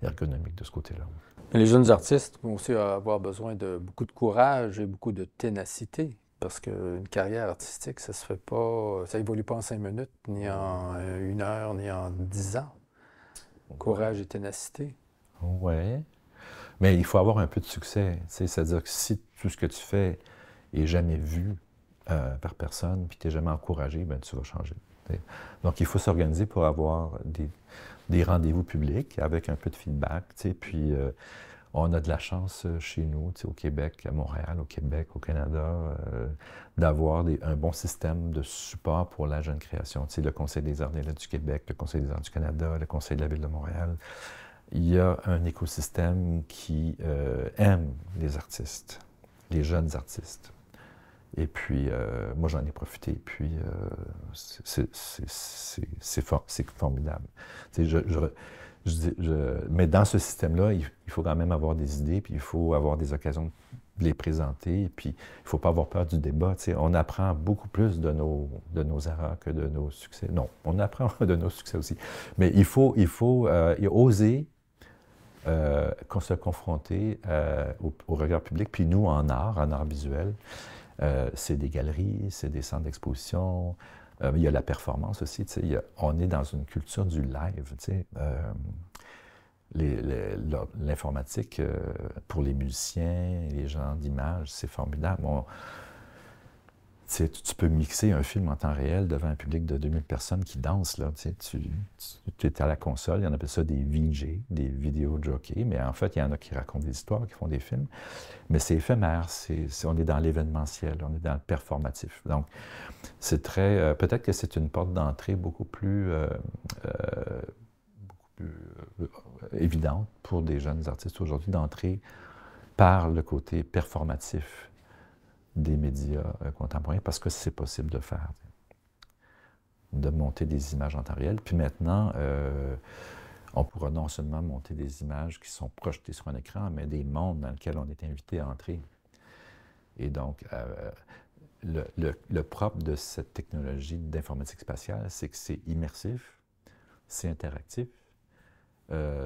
ergonomique de ce côté-là. Les jeunes artistes vont aussi avoir besoin de beaucoup de courage et beaucoup de ténacité, parce qu'une carrière artistique, ça se fait pas, ça évolue pas en 5 minutes, ni en 1 heure, ni en 10 ans. Courage et ténacité. Oui. Mais il faut avoir un peu de succès. C'est-à-dire que si tout ce que tu fais n'est jamais vu par personne, puis tu n'es jamais encouragé, bien, tu vas changer. Donc, il faut s'organiser pour avoir des rendez-vous publics avec un peu de feedback. Puis, on a de la chance chez nous, au Québec, à Montréal, au Québec, au Canada, d'avoir un bon système de support pour la jeune création. Le Conseil des arts des lettres du Québec, le Conseil des arts du Canada, le Conseil de la Ville de Montréal. Il y a un écosystème qui aime les artistes, les jeunes artistes. Et puis, moi, j'en ai profité, puis c'est formidable. Mais dans ce système-là, il faut quand même avoir des idées, puis il faut avoir des occasions de les présenter, puis il ne faut pas avoir peur du débat. On apprend beaucoup plus de nos erreurs que de nos succès. Non, on apprend de nos succès aussi. Mais il faut oser se confronter au regard public. Puis nous, en art visuel, c'est des galeries, c'est des centres d'exposition, il y a la performance aussi. On est dans une culture du live. L'informatique, pour les musiciens, les gens d'image, c'est formidable. Tu peux mixer un film en temps réel devant un public de 2000 personnes qui dansent. Là, tu es à la console, on appelle ça des VJ, des vidéo jockeys, mais en fait, il y en a qui racontent des histoires, qui font des films. Mais c'est éphémère, on est dans l'événementiel, on est dans le performatif. Donc, c'est très... peut-être que c'est une porte d'entrée beaucoup plus évidente pour des jeunes artistes aujourd'hui d'entrer par le côté performatif des médias contemporains, parce que c'est possible de faire, de monter des images en temps réel. Puis maintenant, on pourra non seulement monter des images qui sont projetées sur un écran, mais des mondes dans lesquels on est invité à entrer. Et donc, le propre de cette technologie d'informatique spatiale, c'est que c'est immersif, c'est interactif,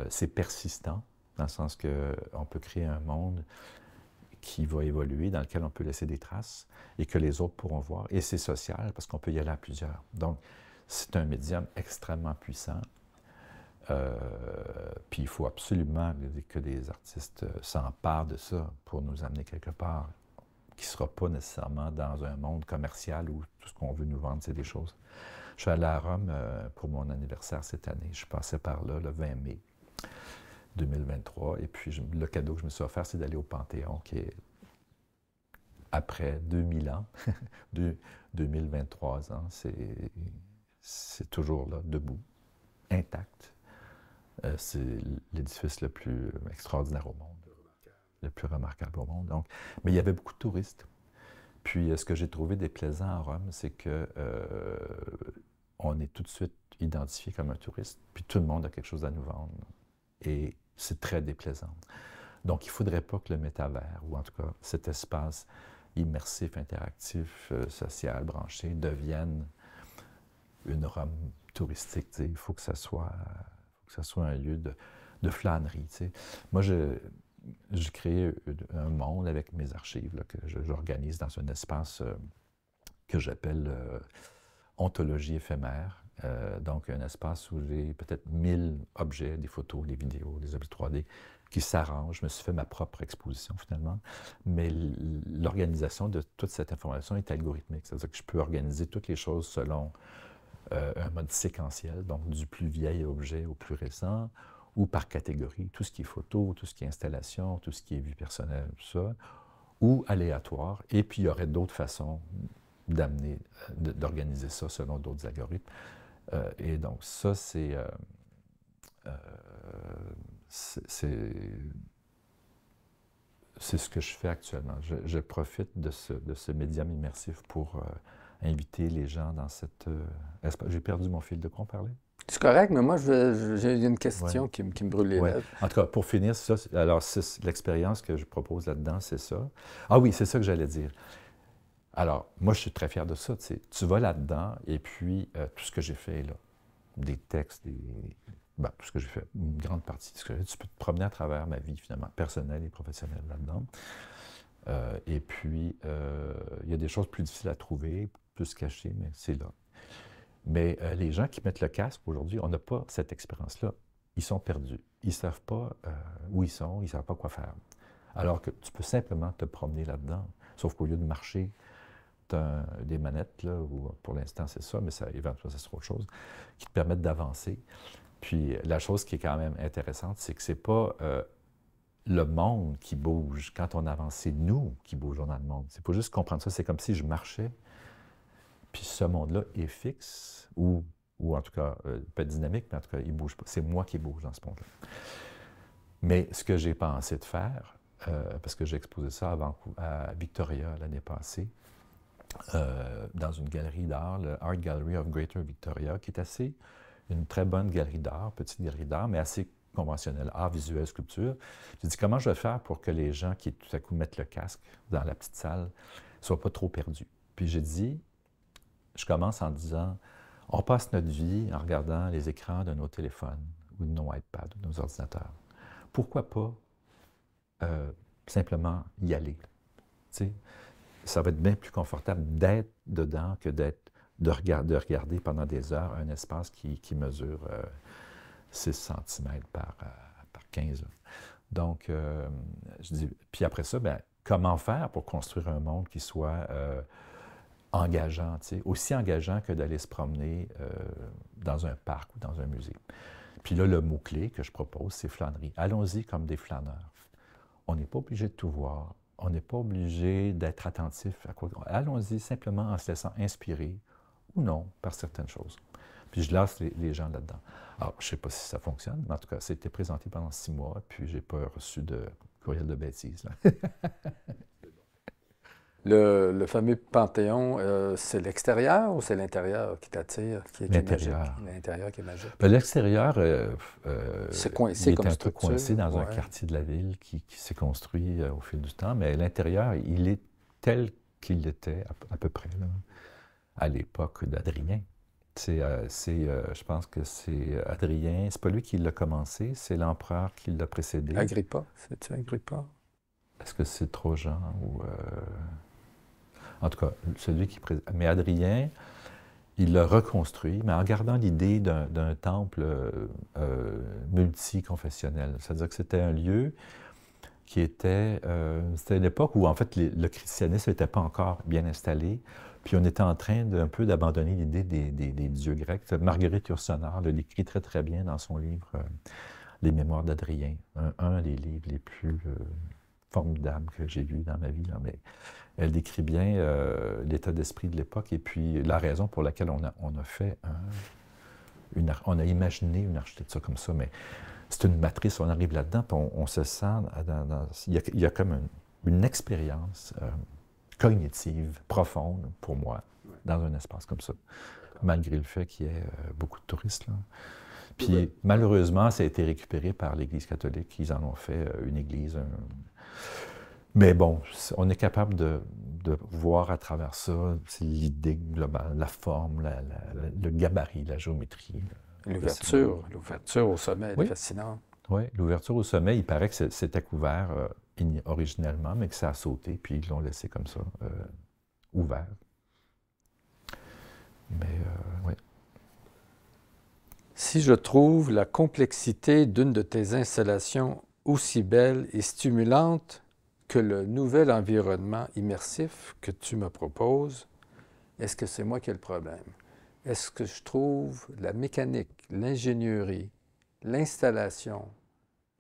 c'est persistant, dans le sens qu'on peut créer un monde qui va évoluer, dans lequel on peut laisser des traces et que les autres pourront voir. Et c'est social, parce qu'on peut y aller à plusieurs. Donc, c'est un médium extrêmement puissant. Puis il faut absolument que les artistes s'emparent de ça pour nous amener quelque part, qui ne sera pas nécessairement dans un monde commercial où tout ce qu'on veut nous vendre, c'est des choses. Je suis allé à Rome pour mon anniversaire cette année. Je passais par là le 20 mai 2023. Et puis le cadeau que je me suis offert, c'est d'aller au Panthéon, qui est après 2000 ans, 2023 ans, c'est toujours là, debout, intact. C'est l'édifice le plus extraordinaire au monde, le plus remarquable au monde. Donc, mais il y avait beaucoup de touristes. Puis, ce que j'ai trouvé déplaisant à Rome, c'est que on est tout de suite identifié comme un touriste, puis tout le monde a quelque chose à nous vendre. Et c'est très déplaisant. Donc, il ne faudrait pas que le métavers, ou en tout cas cet espace immersif, interactif, social, branché, devienne une Rome touristique. T'sais. Il faut que ça soit un lieu de flânerie. T'sais. Moi, j'ai créé un monde avec mes archives là, que j'organise dans un espace que j'appelle ontologie éphémère. Donc, un espace où j'ai peut-être 1000 objets, des photos, des vidéos, des objets 3D qui s'arrangent. Je me suis fait ma propre exposition, finalement. Mais l'organisation de toute cette information est algorithmique. C'est-à-dire que je peux organiser toutes les choses selon un mode séquentiel, donc du plus vieil objet au plus récent, ou par catégorie, tout ce qui est photo, tout ce qui est installation, tout ce qui est vie personnelle, tout ça, ou aléatoire. Et puis, il y aurait d'autres façons d'organiser ça selon d'autres algorithmes. Et donc, ça, c'est ce que je fais actuellement. Je profite de ce médium immersif pour inviter les gens dans cette espace. J'ai perdu mon fil de quoi on parlait? C'est correct, mais moi, j'ai une question qui me brûle les lèvres. En tout cas, pour finir, alors l'expérience que je propose là-dedans, c'est ça. Ah oui, c'est ça que j'allais dire. Alors, moi, je suis très fier de ça. Tu vas là-dedans, et puis tout ce que j'ai fait là, des textes, tout ce que j'ai fait, une grande partie de ce que j'ai fait, tu peux te promener à travers ma vie, finalement, personnelle et professionnelle là-dedans. Et puis, il y a des choses plus difficiles à trouver, plus cachées, mais c'est là. Mais les gens qui mettent le casque aujourd'hui, on n'a pas cette expérience-là. Ils sont perdus. Ils ne savent pas où ils sont, ils ne savent pas quoi faire. Alors que tu peux simplement te promener là-dedans. Sauf qu'au lieu de marcher, tu as des manettes, là, où pour l'instant c'est ça, mais éventuellement ça sera autre chose, qui te permettent d'avancer. Puis la chose qui est quand même intéressante, c'est que ce n'est pas le monde qui bouge quand on avance, c'est nous qui bougeons dans le monde. C'est pas juste comprendre ça, c'est comme si je marchais. Puis ce monde-là est fixe, ou en tout cas, pas dynamique, mais en tout cas, il ne bouge pas. C'est moi qui bouge dans ce monde-là. Mais ce que j'ai pensé de faire, parce que j'ai exposé ça à Victoria l'année passée, dans une galerie d'art, le Art Gallery of Greater Victoria, qui est une très bonne galerie d'art, petite galerie d'art, mais assez conventionnelle, art visuel, sculpture. J'ai dit, comment je vais faire pour que les gens qui tout à coup mettent le casque dans la petite salle ne soient pas trop perdus? Puis j'ai dit, je commence en disant, on passe notre vie en regardant les écrans de nos téléphones ou de nos iPads ou de nos ordinateurs. Pourquoi pas simplement y aller? T'sais, ça va être bien plus confortable d'être dedans que de regarder pendant des heures un espace qui mesure 6 cm par 15. Donc, je dis, puis après ça, comment faire pour construire un monde qui soit engageant, aussi engageant que d'aller se promener dans un parc ou dans un musée. Puis là, le mot-clé que je propose, c'est flânerie. Allons-y comme des flâneurs. On n'est pas obligé de tout voir. On n'est pas obligé d'être attentif à quoi. Allons-y simplement en se laissant inspirer ou non par certaines choses. Puis je lance les gens là-dedans. Alors, je ne sais pas si ça fonctionne, mais en tout cas, ça a été présenté pendant 6 mois, puis je n'ai pas reçu de courriel de bêtises. Le fameux Panthéon, c'est l'extérieur ou c'est l'intérieur qui t'attire, qui est magique? L'intérieur qui est magique. L'extérieur, c'est coincé comme un peu coincé dans un quartier de la ville qui s'est construit au fil du temps, mais l'intérieur, il est tel qu'il était à peu près là, à l'époque d'Adrien. Je pense que c'est Adrien, c'est pas lui qui l'a commencé, c'est l'empereur qui l'a précédé. Agrippa, c'est-tu Agrippa? Est-ce que c'est Trojan ou... En tout cas, celui qui... Mais Adrien, il l'a reconstruit, mais en gardant l'idée d'un temple multiconfessionnel. C'est-à-dire que c'était un lieu qui était... c'était une époque où, en fait, le christianisme n'était pas encore bien installé, puis on était en train d'un peu d'abandonner l'idée des dieux grecs. Marguerite Yourcenar le décrit très, très bien dans son livre Les Mémoires d'Adrien, un des livres les plus formidables que j'ai lus dans ma vie. Là, mais elle décrit bien l'état d'esprit de l'époque et puis la raison pour laquelle on a fait on a imaginé une architecture comme ça, mais c'est une matrice, on arrive là-dedans, puis on se sent il y a comme une expérience cognitive, profonde, pour moi, dans un espace comme ça, malgré le fait qu'il y ait beaucoup de touristes, là. Puis malheureusement, ça a été récupéré par l'Église catholique, ils en ont fait une église, mais bon, on est capable de voir à travers ça, c'est l'idée globale, la forme, le gabarit, la géométrie. L'ouverture au sommet, elle est fascinante. Oui, l'ouverture au sommet, il paraît que c'était couvert originellement, mais que ça a sauté, puis ils l'ont laissé comme ça, ouvert. Mais, oui. Si je trouve la complexité d'une de tes installations aussi belle et stimulante que le nouvel environnement immersif que tu me proposes, est-ce que c'est moi qui ai le problème? Est-ce que je trouve la mécanique, l'ingénierie, l'installation,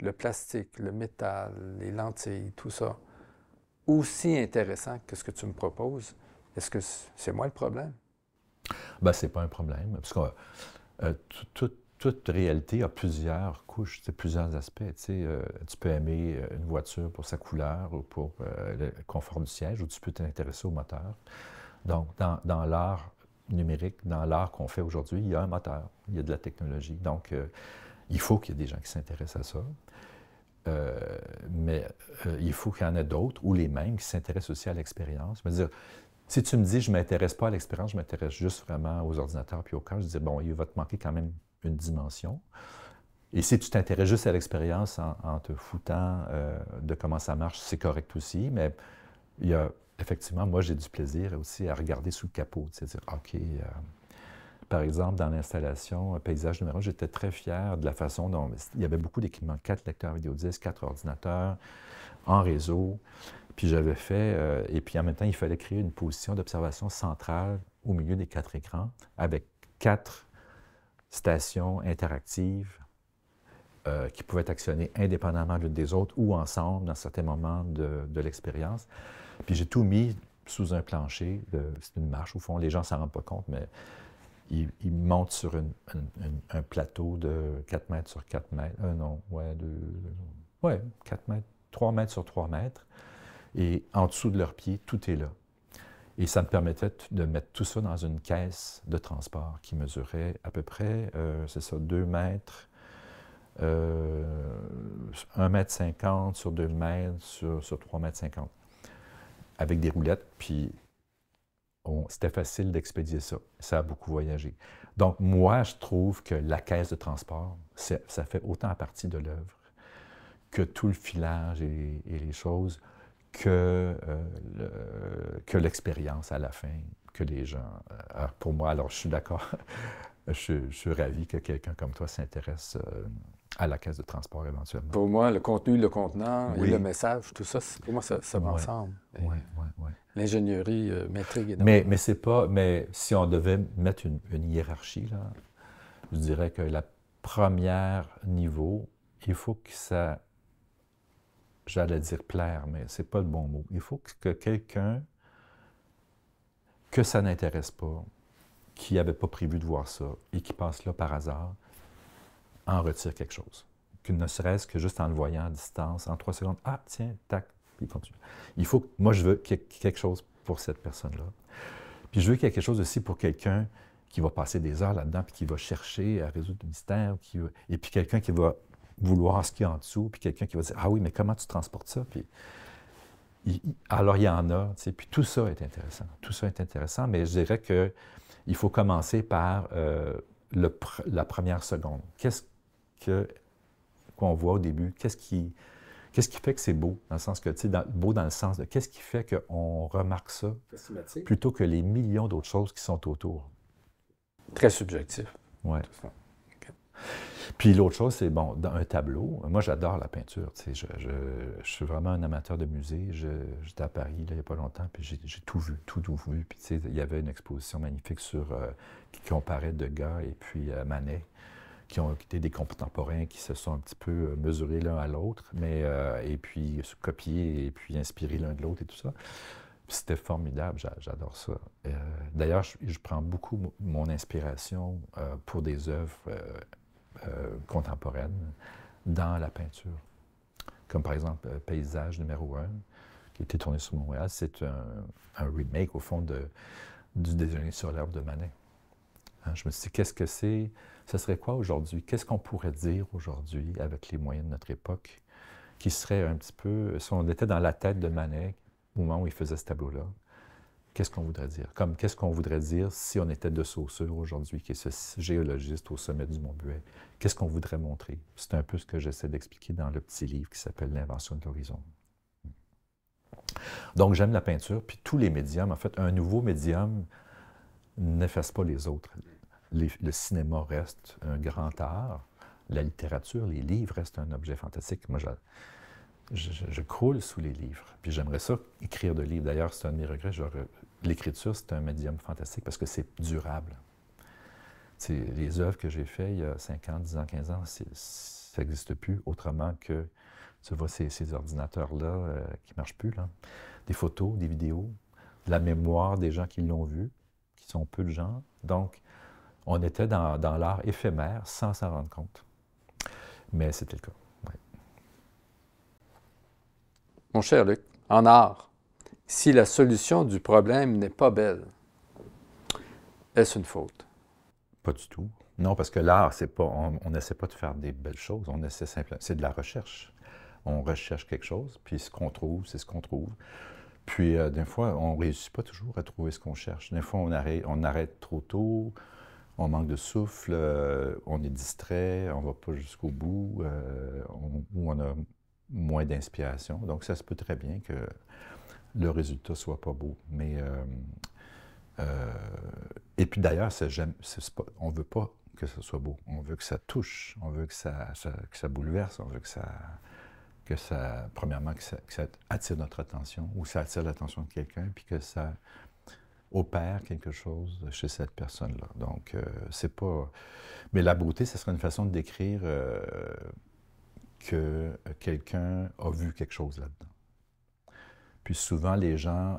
le plastique, le métal, les lentilles, tout ça, aussi intéressant que ce que tu me proposes? Est-ce que c'est moi le problème? Bien, c'est pas un problème, parce que toute réalité a plusieurs couches, plusieurs aspects. Tu peux aimer une voiture pour sa couleur ou pour le confort du siège, ou tu peux t'intéresser au moteur. Donc, dans l'art numérique, dans l'art qu'on fait aujourd'hui, il y a un moteur, il y a de la technologie. Donc, il faut qu'il y ait des gens qui s'intéressent à ça. Mais il faut qu'il y en ait d'autres, ou les mêmes, qui s'intéressent aussi à l'expérience. Je veux dire, si tu me dis, je ne m'intéresse pas à l'expérience, je m'intéresse juste vraiment aux ordinateurs puis au cœur, je dis, bon, il va te manquer quand même une dimension. Et si tu t'intéresses juste à l'expérience en te foutant de comment ça marche, c'est correct aussi, mais il y a, effectivement, moi, j'ai du plaisir aussi à regarder sous le capot, c'est-à-dire, OK, par exemple, dans l'installation Paysage numéro 1, j'étais très fier de la façon dont il y avait beaucoup d'équipements, 4 lecteurs vidéodisques, 4 ordinateurs, en réseau. Puis j'avais fait, et puis en même temps, il fallait créer une position d'observation centrale au milieu des 4 écrans, avec 4 stations interactives qui pouvaient être actionnées indépendamment l'une des autres ou ensemble dans certains moments de l'expérience. Puis j'ai tout mis sous un plancher, c'est une marche au fond, les gens ne s'en rendent pas compte, mais ils montent sur un plateau de 4 mètres sur 4 mètres, 4 mètres, 3 mètres sur 3 mètres, et en dessous de leurs pieds, tout est là. Et ça me permettait de mettre tout ça dans une caisse de transport qui mesurait à peu près, 2 mètres, 1,50 mètre sur 2 mètres sur 3,50 mètres, avec des roulettes, puis c'était facile d'expédier ça. Ça a beaucoup voyagé. Donc, moi, je trouve que la caisse de transport, ça fait autant partie de l'œuvre que tout le filage et les choses, que l'expérience à la fin, que les gens... Alors pour moi, alors je suis d'accord, je suis ravi que quelqu'un comme toi s'intéresse à la caisse de transport éventuellement. Pour moi, le contenu, le contenant et le message, tout ça, pour moi, ça va ensemble. Oui. L'ingénierie m'intrigue énormément. Mais c'est pas... Mais si on devait mettre une hiérarchie, là, je dirais que la première niveau, il faut que ça... J'allais dire plaire, mais c'est pas le bon mot. Il faut que quelqu'un, que ça n'intéresse pas, qui n'avait pas prévu de voir ça et qui passe là par hasard, en retire quelque chose. Que ne serait-ce que juste en le voyant à distance, en 3 secondes, ah tiens, tac, puis il continue. Il faut que, moi, je veux quelque chose pour cette personne-là. Puis je veux qu'il y ait quelque chose aussi pour quelqu'un qui va passer des heures là-dedans, puis qui va chercher à résoudre le mystère, et puis quelqu'un qui va vouloir ce qu'il y a en dessous, puis quelqu'un qui va dire « Ah oui, mais comment tu transportes ça? » Puis Alors, il y en a, tu sais, puis tout ça est intéressant. Tout ça est intéressant, mais je dirais qu'il faut commencer par la première seconde. Qu'est-ce qu'on voit au début? Qu'est-ce qui fait que c'est beau? Dans le sens que, tu sais, beau dans le sens de qu'est-ce qui fait qu'on remarque ça plutôt que les millions d'autres choses qui sont autour? Très subjectif. Oui. Puis l'autre chose, c'est, bon, dans un tableau, moi j'adore la peinture, tu sais, je suis vraiment un amateur de musée, j'étais à Paris là, il n'y a pas longtemps, puis j'ai tout vu, puis tu sais, il y avait une exposition magnifique qui comparait Degas et puis Manet, qui étaient des contemporains qui se sont un petit peu mesurés l'un à l'autre, mais et puis copiés et puis inspirés l'un de l'autre et tout ça. Puis c'était formidable, j'adore ça. D'ailleurs, je prends beaucoup mon inspiration pour des œuvres contemporaines dans la peinture. Comme par exemple Paysage numéro 1, qui a été tourné sur Montréal. C'est un remake, au fond, du Déjeuner sur l'herbe de Manet. Hein, je me suis dit, qu'est-ce que c'est? Ce serait quoi aujourd'hui? Qu'est-ce qu'on pourrait dire aujourd'hui, avec les moyens de notre époque, qui serait un petit peu... Si on était dans la tête de Manet, au moment où il faisait ce tableau-là, qu'est-ce qu'on voudrait dire? Comme qu'est-ce qu'on voudrait dire si on était de Saussure aujourd'hui, qui est ce géologiste au sommet du Mont-Buet? Qu'est-ce qu'on voudrait montrer? C'est un peu ce que j'essaie d'expliquer dans le petit livre qui s'appelle L'invention de l'horizon. Donc, j'aime la peinture, puis tous les médiums. En fait, un nouveau médium n'efface pas les autres. Le cinéma reste un grand art. La littérature, les livres restent un objet fantastique. Moi, je croule sous les livres. Puis j'aimerais ça, écrire de livres. D'ailleurs, c'est un de mes regrets. L'écriture, c'est un médium fantastique parce que c'est durable. T'sais, les œuvres que j'ai faites il y a 5 ans, 10 ans, 15 ans, ça n'existe plus autrement que, tu vois, ces ordinateurs-là qui ne marchent plus, là. Des photos, des vidéos, la mémoire des gens qui l'ont vu, qui sont peu de gens. Donc, on était dans l'art éphémère sans s'en rendre compte. Mais c'était le cas. Ouais. Mon cher Luc, en art, si la solution du problème n'est pas belle, est-ce une faute? Pas du tout. Non, parce que l'art, c'est pas, on n'essaie pas de faire des belles choses, on essaie simplement, c'est de la recherche. On recherche quelque chose, puis ce qu'on trouve, c'est ce qu'on trouve. Puis, des fois, on ne réussit pas toujours à trouver ce qu'on cherche. Des fois, on arrête trop tôt, on manque de souffle, on est distrait, on ne va pas jusqu'au bout, ou on a moins d'inspiration. Donc, ça se peut très bien que le résultat ne soit pas beau. Mais, et puis d'ailleurs, on ne veut pas que ce soit beau. On veut que ça touche, on veut que ça bouleverse, on veut premièrement, que ça attire notre attention, ou ça attire l'attention de quelqu'un, puis que ça opère quelque chose chez cette personne-là. Donc, c'est pas... Mais la beauté, ce serait une façon de décrire que quelqu'un a vu quelque chose là-dedans. Puis souvent, les gens,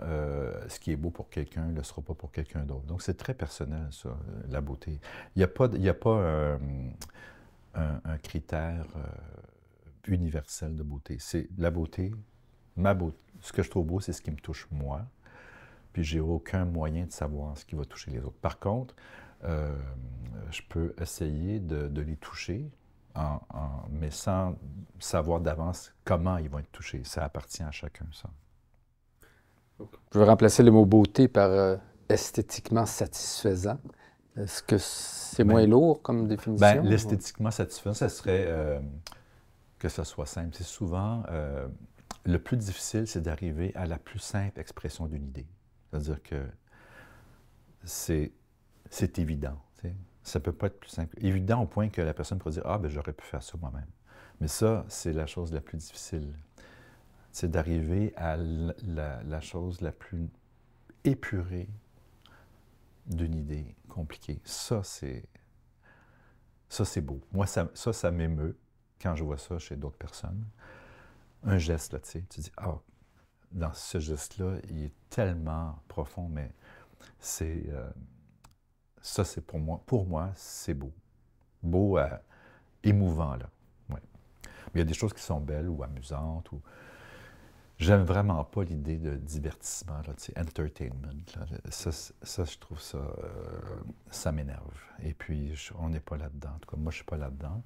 ce qui est beau pour quelqu'un ne le sera pas pour quelqu'un d'autre. Donc, c'est très personnel, ça, la beauté. Il n'y a pas un critère universel de beauté. C'est la beauté, ma beauté. Ce que je trouve beau, c'est ce qui me touche moi. Puis, j'ai aucun moyen de savoir ce qui va toucher les autres. Par contre, je peux essayer de les toucher, mais sans savoir d'avance comment ils vont être touchés. Ça appartient à chacun, ça. Je vais remplacer le mot beauté par esthétiquement satisfaisant. Est-ce que c'est moins lourd comme définition? Bien, l'esthétiquement satisfaisant, ça serait que ça soit simple. C'est souvent, le plus difficile, c'est d'arriver à la plus simple expression d'une idée. C'est-à-dire que c'est évident. T'sais. Ça ne peut pas être plus simple. Évident au point que la personne pourrait dire « Ah, ben j'aurais pu faire ça moi-même ». Mais ça, c'est la chose la plus difficile. C'est d'arriver à la chose la plus épurée d'une idée compliquée. Ça, c'est beau. Moi, ça m'émeut quand je vois ça chez d'autres personnes. Un geste, là, tu sais, tu dis « Ah, dans ce geste-là, il est tellement profond, mais c'est... ça, c'est pour moi, c'est beau. Beau, émouvant, là. Ouais. Mais il y a des choses qui sont belles ou amusantes, ou... J'aime vraiment pas l'idée de divertissement, là, tu sais, entertainment. Là. Ça, je trouve ça m'énerve. Et puis, on n'est pas là-dedans. En tout cas, moi, je suis pas là-dedans.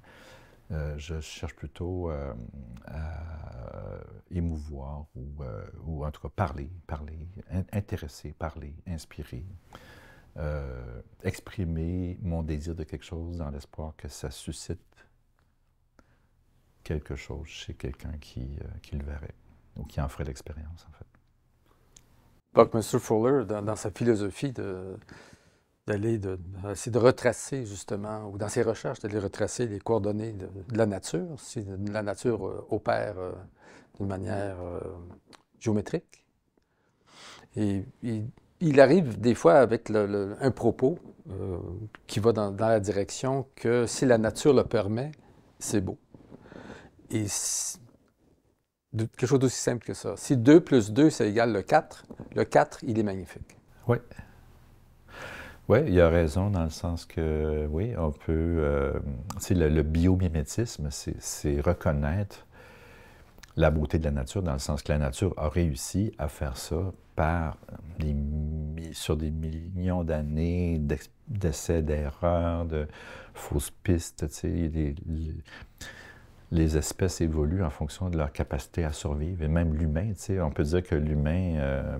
Je cherche plutôt à émouvoir ou en tout cas parler, intéresser, parler, inspirer, exprimer mon désir de quelque chose dans l'espoir que ça suscite quelque chose chez quelqu'un qui le verrait ou qui en ferait l'expérience, en fait. Buckminster Fuller, dans sa philosophie d'aller essayer de retracer, justement, ou dans ses recherches, d'aller retracer les coordonnées de la nature, si la nature opère d'une manière géométrique. Et il arrive des fois avec un propos qui va dans la direction que si la nature le permet, c'est beau. Et quelque chose d'aussi simple que ça. Si 2 plus 2, ça égale le 4, il est magnifique. Oui. Oui, il a raison dans le sens que, oui, on peut... tu sais, le biomimétisme, c'est reconnaître la beauté de la nature, dans le sens que la nature a réussi à faire ça sur des millions d'années d'essais, d'erreurs, de fausses pistes, tu sais, les espèces évoluent en fonction de leur capacité à survivre. Et même l'humain, tu sais, on peut dire que l'humain,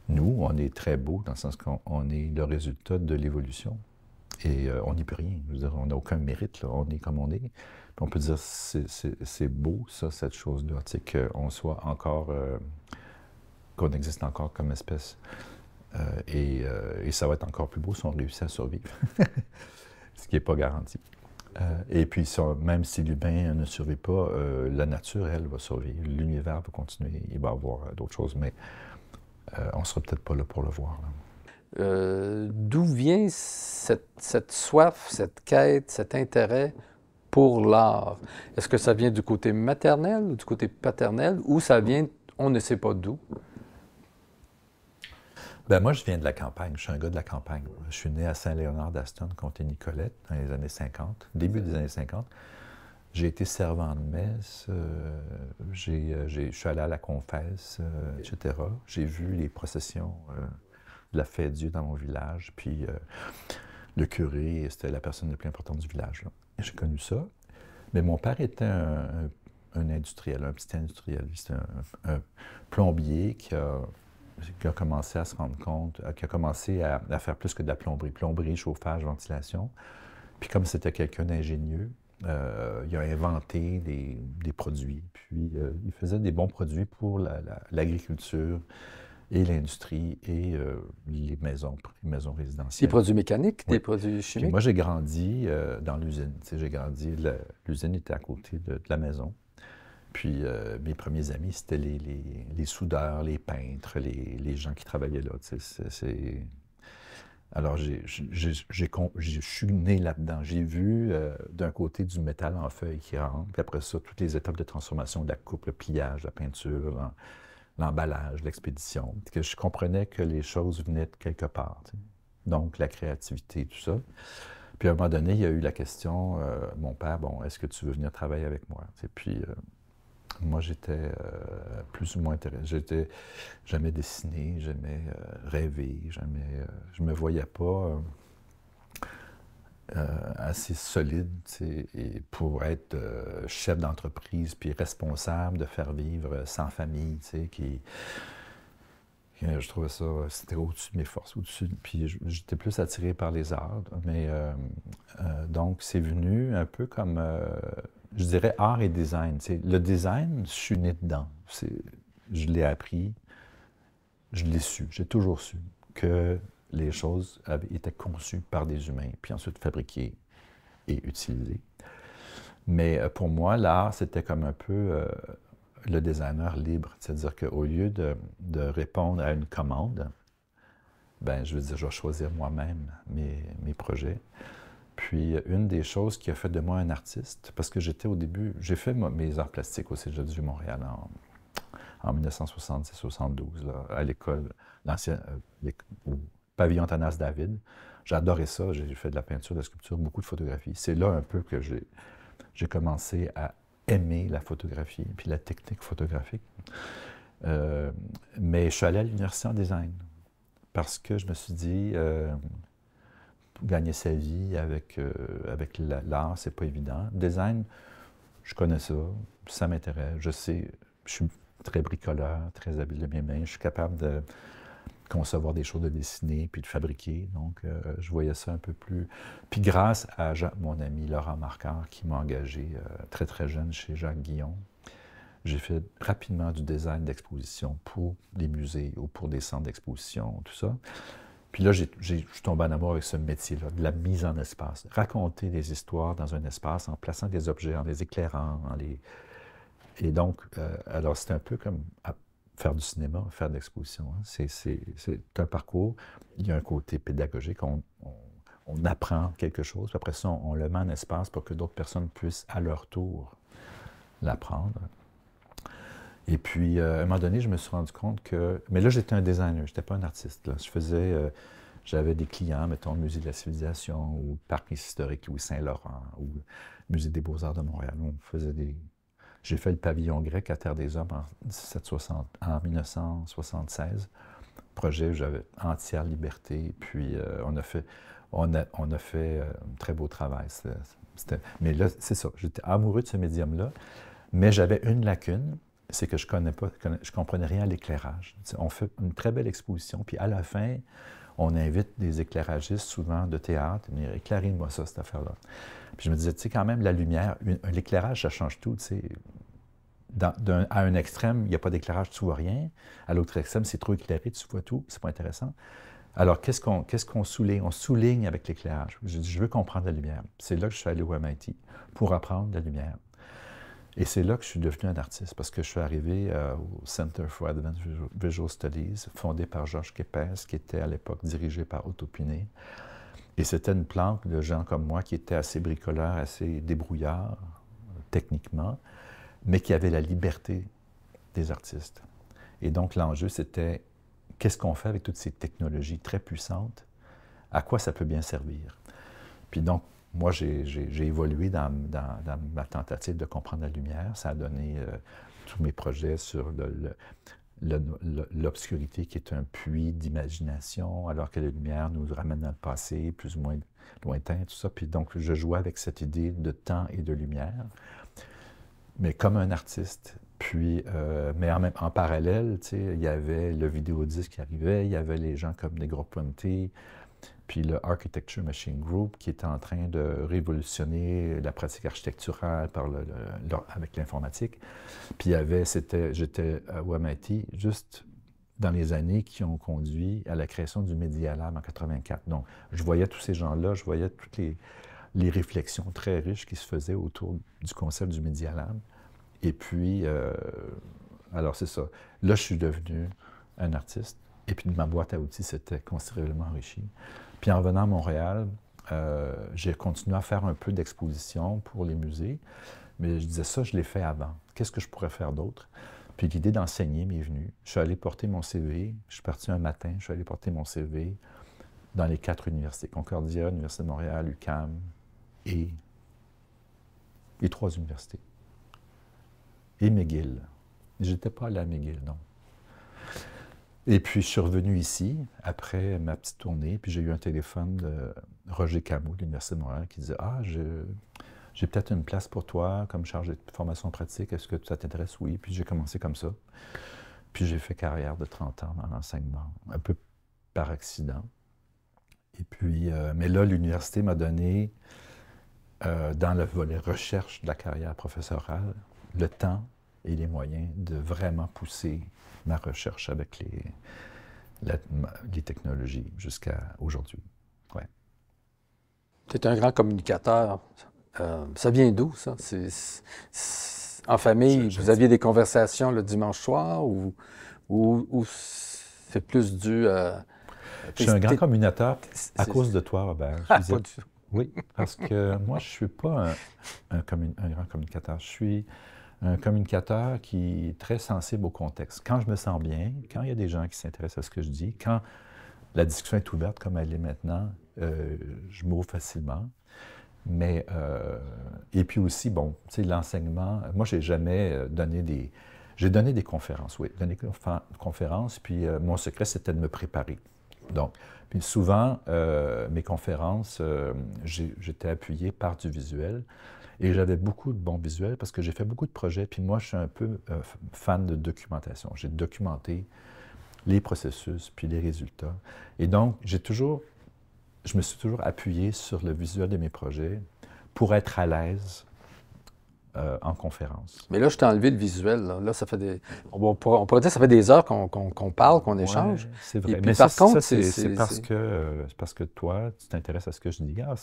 nous, on est très beau dans le sens qu'on est le résultat de l'évolution. Et on n'y peut rien. Je veux dire, on n'a aucun mérite, là. On est comme on est. Puis on peut dire, c'est beau, ça, cette chose-là, tu sais, qu'on soit encore, qu'on existe encore comme espèce. Et ça va être encore plus beau si on réussit à survivre. Ce qui n'est pas garanti. Et puis, même si l'humain ne survit pas, la nature, elle, va survivre. L'univers va continuer. Il va y avoir d'autres choses, mais on ne sera peut-être pas là pour le voir. D'où vient cette soif, cette quête, cet intérêt pour l'art? Est-ce que ça vient du côté maternel ou du côté paternel, ou ça vient, on ne sait pas d'où? Ben moi, je viens de la campagne. Je suis un gars de la campagne. Je suis né à Saint-Léonard-d'Aston, comté Nicolette, dans les années 50, début des années 50. J'ai été servant de messe, je suis allé à la confesse, etc. J'ai vu les processions de la fête Dieu dans mon village, puis le curé, c'était la personne la plus importante du village. J'ai connu ça. Mais mon père était un industriel, un petit industriel. C'était un plombier qui a commencé à se rendre compte, qui a commencé à faire plus que de la plomberie. Plomberie, chauffage, ventilation. Puis comme c'était quelqu'un d'ingénieux, il a inventé des produits. Puis il faisait des bons produits pour l'agriculture et l'industrie et les maisons résidentielles. Des produits mécaniques, oui. Des produits chimiques? Puis moi, j'ai grandi dans l'usine. Tu sais, j'ai grandi, l'usine était à côté de la maison. Puis mes premiers amis, c'était les soudeurs, les peintres, les gens qui travaillaient là. Tu sais, Alors, je suis né là-dedans. J'ai vu d'un côté du métal en feuille qui rentre, puis après ça, toutes les étapes de transformation, de la coupe, le pliage, la peinture, l'emballage, l'expédition. Que je comprenais que les choses venaient de quelque part. Tu sais. Donc, la créativité, tout ça. Puis à un moment donné, il y a eu la question, mon père, bon, est-ce que tu veux venir travailler avec moi? Tu sais, puis moi, j'étais plus ou moins intéressé. J'aimais dessiner, j'aimais rêver, je me voyais pas assez solide pour être chef d'entreprise puis responsable de faire vivre 100 familles, je trouvais ça, c'était au-dessus de mes forces, puis j'étais plus attiré par les arts, mais donc c'est venu un peu comme, je dirais, art et design. Le design, je suis né dedans, je l'ai appris, je l'ai su, j'ai toujours su que les choses étaient conçues par des humains, puis ensuite fabriquées et utilisées. Mais pour moi, l'art, c'était comme un peu le designer libre. C'est-à-dire qu'au lieu de répondre à une commande, ben je veux dire, je vais choisir moi-même mes projets. Puis une des choses qui a fait de moi un artiste, parce que j'étais au début, j'ai fait mes arts plastiques au Cégep du Montréal en 1970-72, à l'école, au pavillon Thanas-David. J'adorais ça, j'ai fait de la peinture, de la sculpture, beaucoup de photographie. C'est là un peu que j'ai commencé à aimer la photographie, puis la technique photographique. Mais je suis allé à l'université en design, parce que je me suis dit, gagner sa vie avec l'art, c'est pas évident. Design, je connais ça, ça m'intéresse. Je sais, je suis très bricoleur, très habile de mes mains. Je suis capable de concevoir des choses, de dessiner, puis de fabriquer. Donc, je voyais ça un peu plus... Puis grâce à mon ami Laurent Marquard, qui m'a engagé très, très jeune chez Jacques Guillon, j'ai fait rapidement du design d'exposition pour des musées ou pour des centres d'exposition, tout ça. Puis là, je suis tombé en amour avec ce métier-là, de la mise en espace. Raconter des histoires dans un espace en plaçant des objets, en les éclairant, Et donc, alors c'est un peu comme faire du cinéma, faire de l'exposition. Hein. C'est un parcours, il y a un côté pédagogique, on apprend quelque chose, puis après ça, on le met en espace pour que d'autres personnes puissent à leur tour l'apprendre. Et puis, à un moment donné, je me suis rendu compte que... Mais là, j'étais un designer, je n'étais pas un artiste. Là. J'avais des clients, mettons, le Musée de la Civilisation, ou le Parc historique Louis-Saint-Laurent, ou le Musée des Beaux-Arts de Montréal. On faisait des... J'ai fait le pavillon grec à Terre des Hommes en 1976. Projet où j'avais entière liberté. Puis, on a fait un très beau travail. Mais là, c'est ça. J'étais amoureux de ce médium-là, mais j'avais une lacune. C'est que je ne comprenais rien à l'éclairage. On fait une très belle exposition, puis à la fin, on invite des éclairagistes, souvent de théâtre, mais éclairez-moi ça, cette affaire-là. Puis je me disais, tu sais, quand même, la lumière, l'éclairage, ça change tout, tu sais. À un extrême, il n'y a pas d'éclairage, tu ne vois rien. À l'autre extrême, c'est trop éclairé, tu vois tout, c'est pas intéressant. Alors, qu'est-ce qu'on souligne? On souligne avec l'éclairage. Je dis, je veux comprendre la lumière. C'est là que je suis allé au MIT, pour apprendre la lumière. Et c'est là que je suis devenu un artiste, parce que je suis arrivé au Center for Advanced Visual Studies, fondé par Georges Képès, qui était à l'époque dirigé par Otto Pinet. Et c'était une planque de gens comme moi qui étaient assez bricoleurs, assez débrouillards, techniquement, mais qui avaient la liberté des artistes. Et donc l'enjeu, c'était qu'est-ce qu'on fait avec toutes ces technologies très puissantes? À quoi ça peut bien servir? Puis donc, moi, j'ai évolué dans ma tentative de comprendre la lumière. Ça a donné tous mes projets sur l'obscurité qui est un puits d'imagination, alors que la lumière nous ramène dans le passé, plus ou moins lointain, tout ça. Puis donc, je jouais avec cette idée de temps et de lumière, mais comme un artiste. Puis, mais en parallèle, tu sais, il y avait le vidéodisque qui arrivait, il y avait les gens comme Negroponte, puis le Architecture Machine Group qui était en train de révolutionner la pratique architecturale avec l'informatique. Puis j'étais au MIT juste dans les années qui ont conduit à la création du Media Lab en 84. Donc, je voyais tous ces gens-là, je voyais toutes les réflexions très riches qui se faisaient autour du concept du Media Lab. Et puis, alors c'est ça. Là, je suis devenu un artiste. Et puis, ma boîte à outils s'était considérablement enrichie. Puis, en venant à Montréal, j'ai continué à faire un peu d'exposition pour les musées. Mais je disais ça, je l'ai fait avant. Qu'est-ce que je pourrais faire d'autre? Puis, l'idée d'enseigner m'est venue. Je suis allé porter mon CV. Je suis parti un matin, je suis allé porter mon CV dans les 4 universités. Concordia, l'Université de Montréal, UQAM et 3 universités. Et McGill. Je n'étais pas allé à McGill, non. Et puis, je suis revenu ici, après ma petite tournée, puis j'ai eu un téléphone de Roger Camus, de l'Université de Montréal, qui disait « Ah, j'ai peut-être une place pour toi comme chargé de formation pratique, est-ce que ça t'intéresse? » Oui, puis j'ai commencé comme ça. Puis j'ai fait carrière de 30 ans dans l'enseignement, un peu par accident. Et puis, mais là, l'université m'a donné, dans le volet recherche de la carrière professorale, le temps et les moyens de vraiment pousser ma recherche avec les technologies jusqu'à aujourd'hui. Ouais. Tu es un grand communicateur. Ça vient d'où, ça? En famille, vous aviez des conversations le dimanche soir ou c'est plus dû à... Je suis un grand communicateur à cause de toi, Robert. Pas du tout. Oui, parce que moi, je ne suis pas un grand communicateur. Je suis un communicateur qui est très sensible au contexte. Quand je me sens bien, quand il y a des gens qui s'intéressent à ce que je dis, quand la discussion est ouverte comme elle est maintenant, je m'ouvre facilement. Mais, et puis aussi, bon, tu sais, l'enseignement, moi, j'ai jamais donné des... J'ai donné des conférences, oui, donné des conférences, puis mon secret, c'était de me préparer. Donc, puis souvent, mes conférences, j'étais appuyé par du visuel et j'avais beaucoup de bons visuels parce que j'ai fait beaucoup de projets. Puis moi, je suis un peu fan de documentation. J'ai documenté les processus puis les résultats. Et donc, je me suis toujours appuyé sur le visuel de mes projets pour être à l'aise en conférence. Mais là, je t'ai enlevé le visuel. Là ça fait des... On pourrait dire que ça fait des heures qu'on parle, qu'on échange. Ouais, c'est vrai. Et puis, mais par contre, c'est parce que toi, tu t'intéresses à ce que je dis. Ah,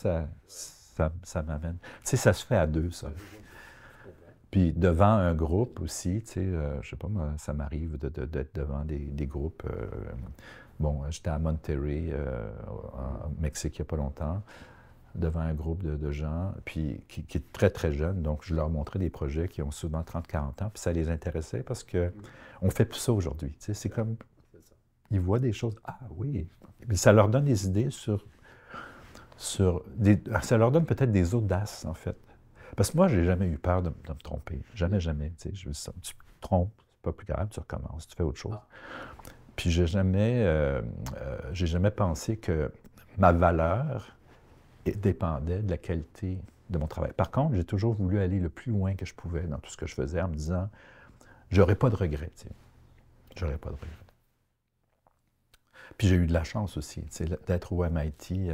ça m'amène. Tu sais, ça se fait à deux, ça. Puis devant un groupe aussi, tu sais, je sais pas, moi, ça m'arrive d'être devant des groupes. Bon, j'étais à Monterrey, au Mexique, il n'y a pas longtemps, devant un groupe de gens, puis qui est très, très jeune. Donc, je leur montrais des projets qui ont souvent 30-40 ans, puis ça les intéressait parce qu'on ne fait plus ça aujourd'hui. Tu sais, c'est comme, ils voient des choses, ah oui, puis ça leur donne des idées ça leur donne peut-être des audaces, en fait. Parce que moi, j'ai jamais eu peur de me tromper. Jamais, jamais. Tu sais, tu te trompes, c'est pas plus grave, tu recommences, tu fais autre chose. Puis j'ai jamais pensé que ma valeur dépendait de la qualité de mon travail. Par contre, j'ai toujours voulu aller le plus loin que je pouvais dans tout ce que je faisais en me disant, j'aurais pas de regrets, tu sais. J'aurais pas de regrets. Puis j'ai eu de la chance aussi, tu sais, d'être au MIT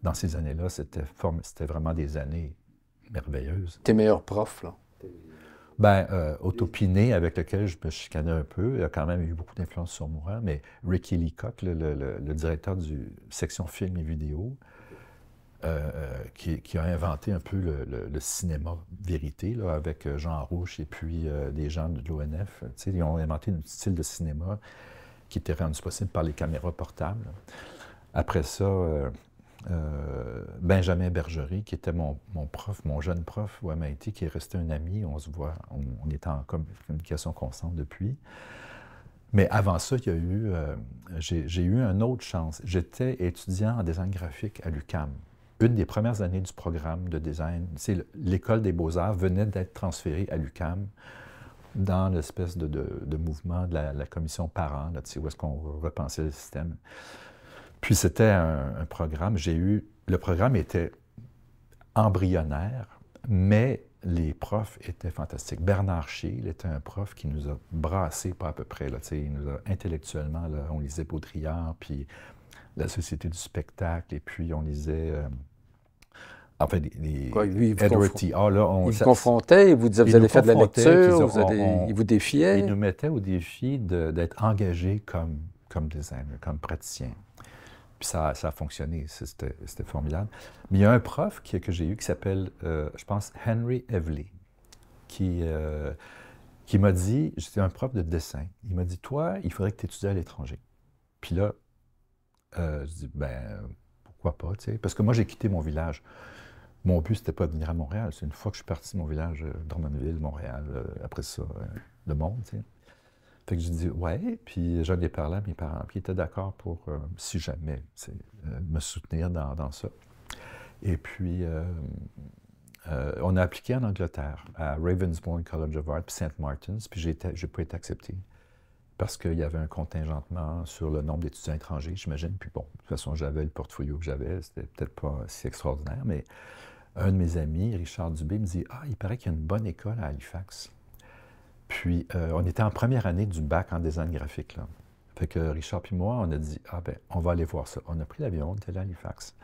dans ces années-là, c'était vraiment des années merveilleuses. Tes meilleurs profs, là? Bien, Otto Pinet, avec lequel je me chicanais un peu, il a quand même eu beaucoup d'influence sur moi, mais Ricky Leacock, le directeur du section film et vidéo, qui a inventé un peu le cinéma vérité, là, avec Jean Rouch et puis des gens de l'ONF. Tu sais, ils ont inventé un style de cinéma qui était rendu possible par les caméras portables. Après ça, Benjamin Bergerie, qui était mon prof, mon jeune prof au MIT, qui est resté un ami. On se voit, on est en communication constante depuis. Mais avant ça, il y a eu, j'ai eu une autre chance. J'étais étudiant en design graphique à l'UQAM. Une des premières années du programme de design, l'école des beaux-arts venait d'être transférée à l'UQAM dans l'espèce de mouvement de la commission parents, là, tu sais, où est-ce qu'on repensait le système. Puis c'était un programme, le programme était embryonnaire, mais les profs étaient fantastiques. Bernard Scheele était un prof qui nous a brassés, pas à peu près, là, tu sais, il nous a intellectuellement, là, on lisait Baudrillard, puis la Société du spectacle, et puis on lisait... enfin, Edward T. Ah, là, il vous confrontait, il vous disait, vous allez faire de la lecture, il vous défiait. Il nous mettait au défi d'être engagé comme designer, comme praticien. Puis ça a fonctionné, c'était formidable. Mais il y a un prof que j'ai eu qui s'appelle, je pense, Henry Evely, qui m'a dit, j'étais un prof de dessin, il m'a dit, toi, il faudrait que tu étudies à l'étranger. Puis là, je dis, ben, pourquoi pas, tu sais, parce que moi, j'ai quitté mon village. Mon but, c'était pas de venir à Montréal. C'est une fois que je suis parti de mon village, Drummondville, Montréal, après ça, le monde, tu sais. Fait que j'ai dit, ouais, puis j'en ai parlé à mes parents, puis ils étaient d'accord pour, si jamais, me soutenir dans ça. Et puis, on a appliqué en Angleterre, à Ravensbourne College of Art, puis St. Martin's, puis j'ai pas été accepté, parce qu'il y avait un contingentement sur le nombre d'étudiants étrangers, j'imagine. Puis bon, de toute façon, j'avais le portfolio que j'avais, c'était peut-être pas si extraordinaire, mais un de mes amis, Richard Dubé, me dit, ah, il paraît qu'il y a une bonne école à Halifax. Puis, on était en première année du bac en design graphique, là. Fait que Richard puis moi, on a dit, ah ben, on va aller voir ça. On a pris l'avion, on était allé à Halifax.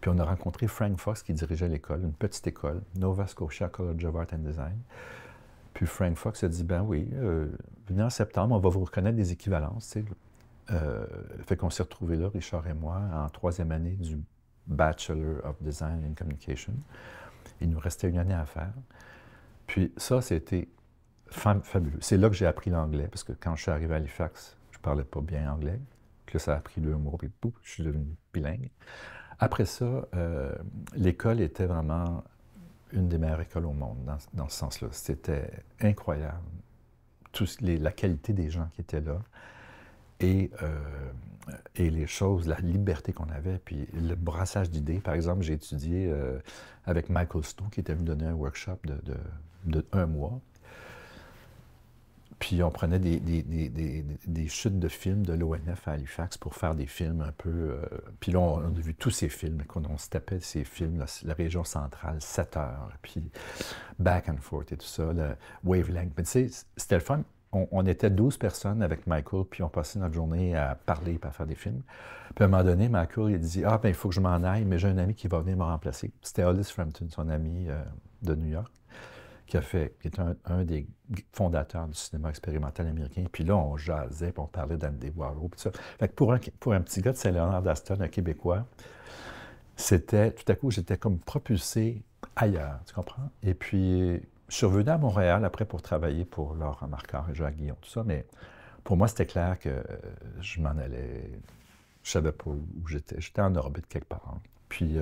Puis on a rencontré Frank Fox qui dirigeait l'école, une petite école, Nova Scotia College of Art and Design. Puis Frank Fox a dit, ben oui, venez en septembre, on va vous reconnaître des équivalences, tu sais. Fait qu'on s'est retrouvés là, Richard et moi, en troisième année du Bachelor of Design and Communication. Il nous restait une année à faire. Puis ça, c'était fabuleux. C'est là que j'ai appris l'anglais, parce que quand je suis arrivé à Halifax, je ne parlais pas bien anglais. Puis là, ça a pris 2 mois, puis pouf, je suis devenu bilingue. Après ça, l'école était vraiment une des meilleures écoles au monde, dans ce sens-là. C'était incroyable. La qualité des gens qui étaient là, et les choses, la liberté qu'on avait, puis le brassage d'idées. Par exemple, j'ai étudié avec Michael Stowe, qui était venu donner un workshop de 1 mois. Puis on prenait des chutes de films de l'ONF à Halifax pour faire des films un peu... puis là, on a vu tous ces films, on se tapait ces films, la région centrale, 7 heures, puis back and forth et tout ça, le wavelength. Mais tu sais, c'était le fun. On était 12 personnes avec Michael, puis on passait notre journée à parler et à faire des films. Puis à un moment donné, Michael, il dit « Ah, ben il faut que je m'en aille, mais j'ai un ami qui va venir me remplacer. » C'était Hollis Frampton, son ami de New York, qui est un des fondateurs du cinéma expérimental américain. Puis là, on jasait, puis on parlait d'Andy Warhol, puis ça. Fait que pour un petit gars de Saint-Léonard d'Aston, un Québécois, c'était, tout à coup, j'étais comme propulsé ailleurs, tu comprends? Et puis, je suis revenu à Montréal après pour travailler pour Laurent Marquard et Jacques Guillon, tout ça, mais pour moi, c'était clair que je m'en allais, je savais pas où j'étais. J'étais en orbite quelque part. Hein. Puis,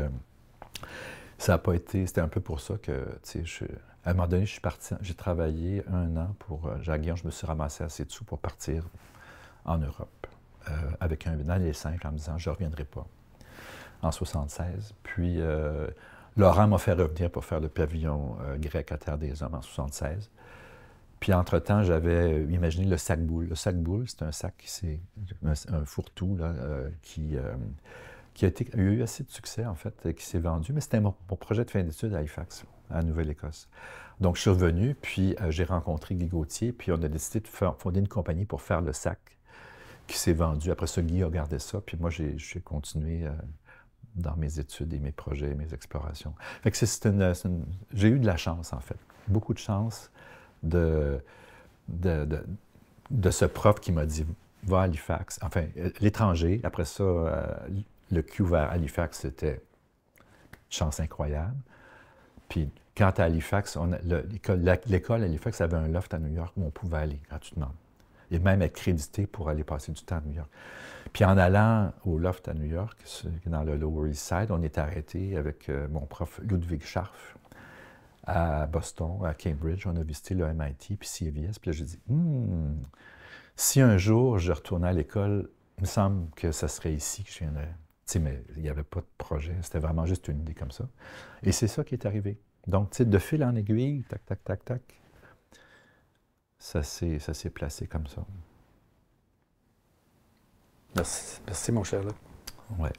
ça n'a pas été, c'était un peu pour ça que, tu sais, à un moment donné, je suis parti, j'ai travaillé 1 an pour Jacques Guillon, je me suis ramassé assez de sous pour partir en Europe, avec un dans les 5 en me disant, je ne reviendrai pas, en 76. Puis, Laurent m'a fait revenir pour faire le pavillon grec à Terre des Hommes en 76. Puis, entre-temps, j'avais imaginé le sac-boule. Le sac-boule, c'est un sac qui c'est un fourre-tout là, qui a eu assez de succès, en fait, qui s'est vendu, mais c'était mon projet de fin d'études à Halifax, à Nouvelle-Écosse. Donc, je suis revenu, puis j'ai rencontré Guy Gauthier, puis on a décidé de fonder une compagnie pour faire le sac qui s'est vendu. Après ça, Guy a gardé ça, puis moi, j'ai continué dans mes études et mes projets, mes explorations. Fait que j'ai eu de la chance, en fait. Beaucoup de chance de ce prof qui m'a dit « Va à Halifax ». Enfin, l'étranger, après ça, le Q vers Halifax, c'était une chance incroyable. Puis, quand à Halifax, l'école à Halifax avait un loft à New York où on pouvait aller gratuitement. Et même être crédité pour aller passer du temps à New York. Puis en allant au loft à New York, dans le Lower East Side, on est arrêté avec mon prof Ludwig Scharf à Boston, à Cambridge. On a visité le MIT, puis CVS. Puis là, j'ai dit, si un jour je retournais à l'école, il me semble que ça serait ici que je viendrais. Tu sais, mais il n'y avait pas de projet. C'était vraiment juste une idée comme ça. Et c'est ça qui est arrivé. Donc, tu sais, de fil en aiguille, tac, tac, tac, tac, ça s'est placé comme ça. Merci, merci mon cher. Oui.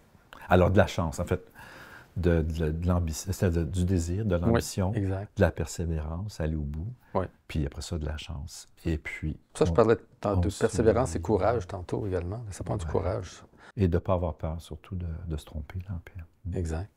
Alors, de la chance, en fait, de l'ambition, du désir, de l'ambition, oui, de la persévérance, aller au bout, oui. Puis après ça, de la chance. Et puis... Ça, je parlais de persévérance et courage tantôt également. Ça prend du courage. Et de ne pas avoir peur, surtout, de se tromper. Là, puis, exact.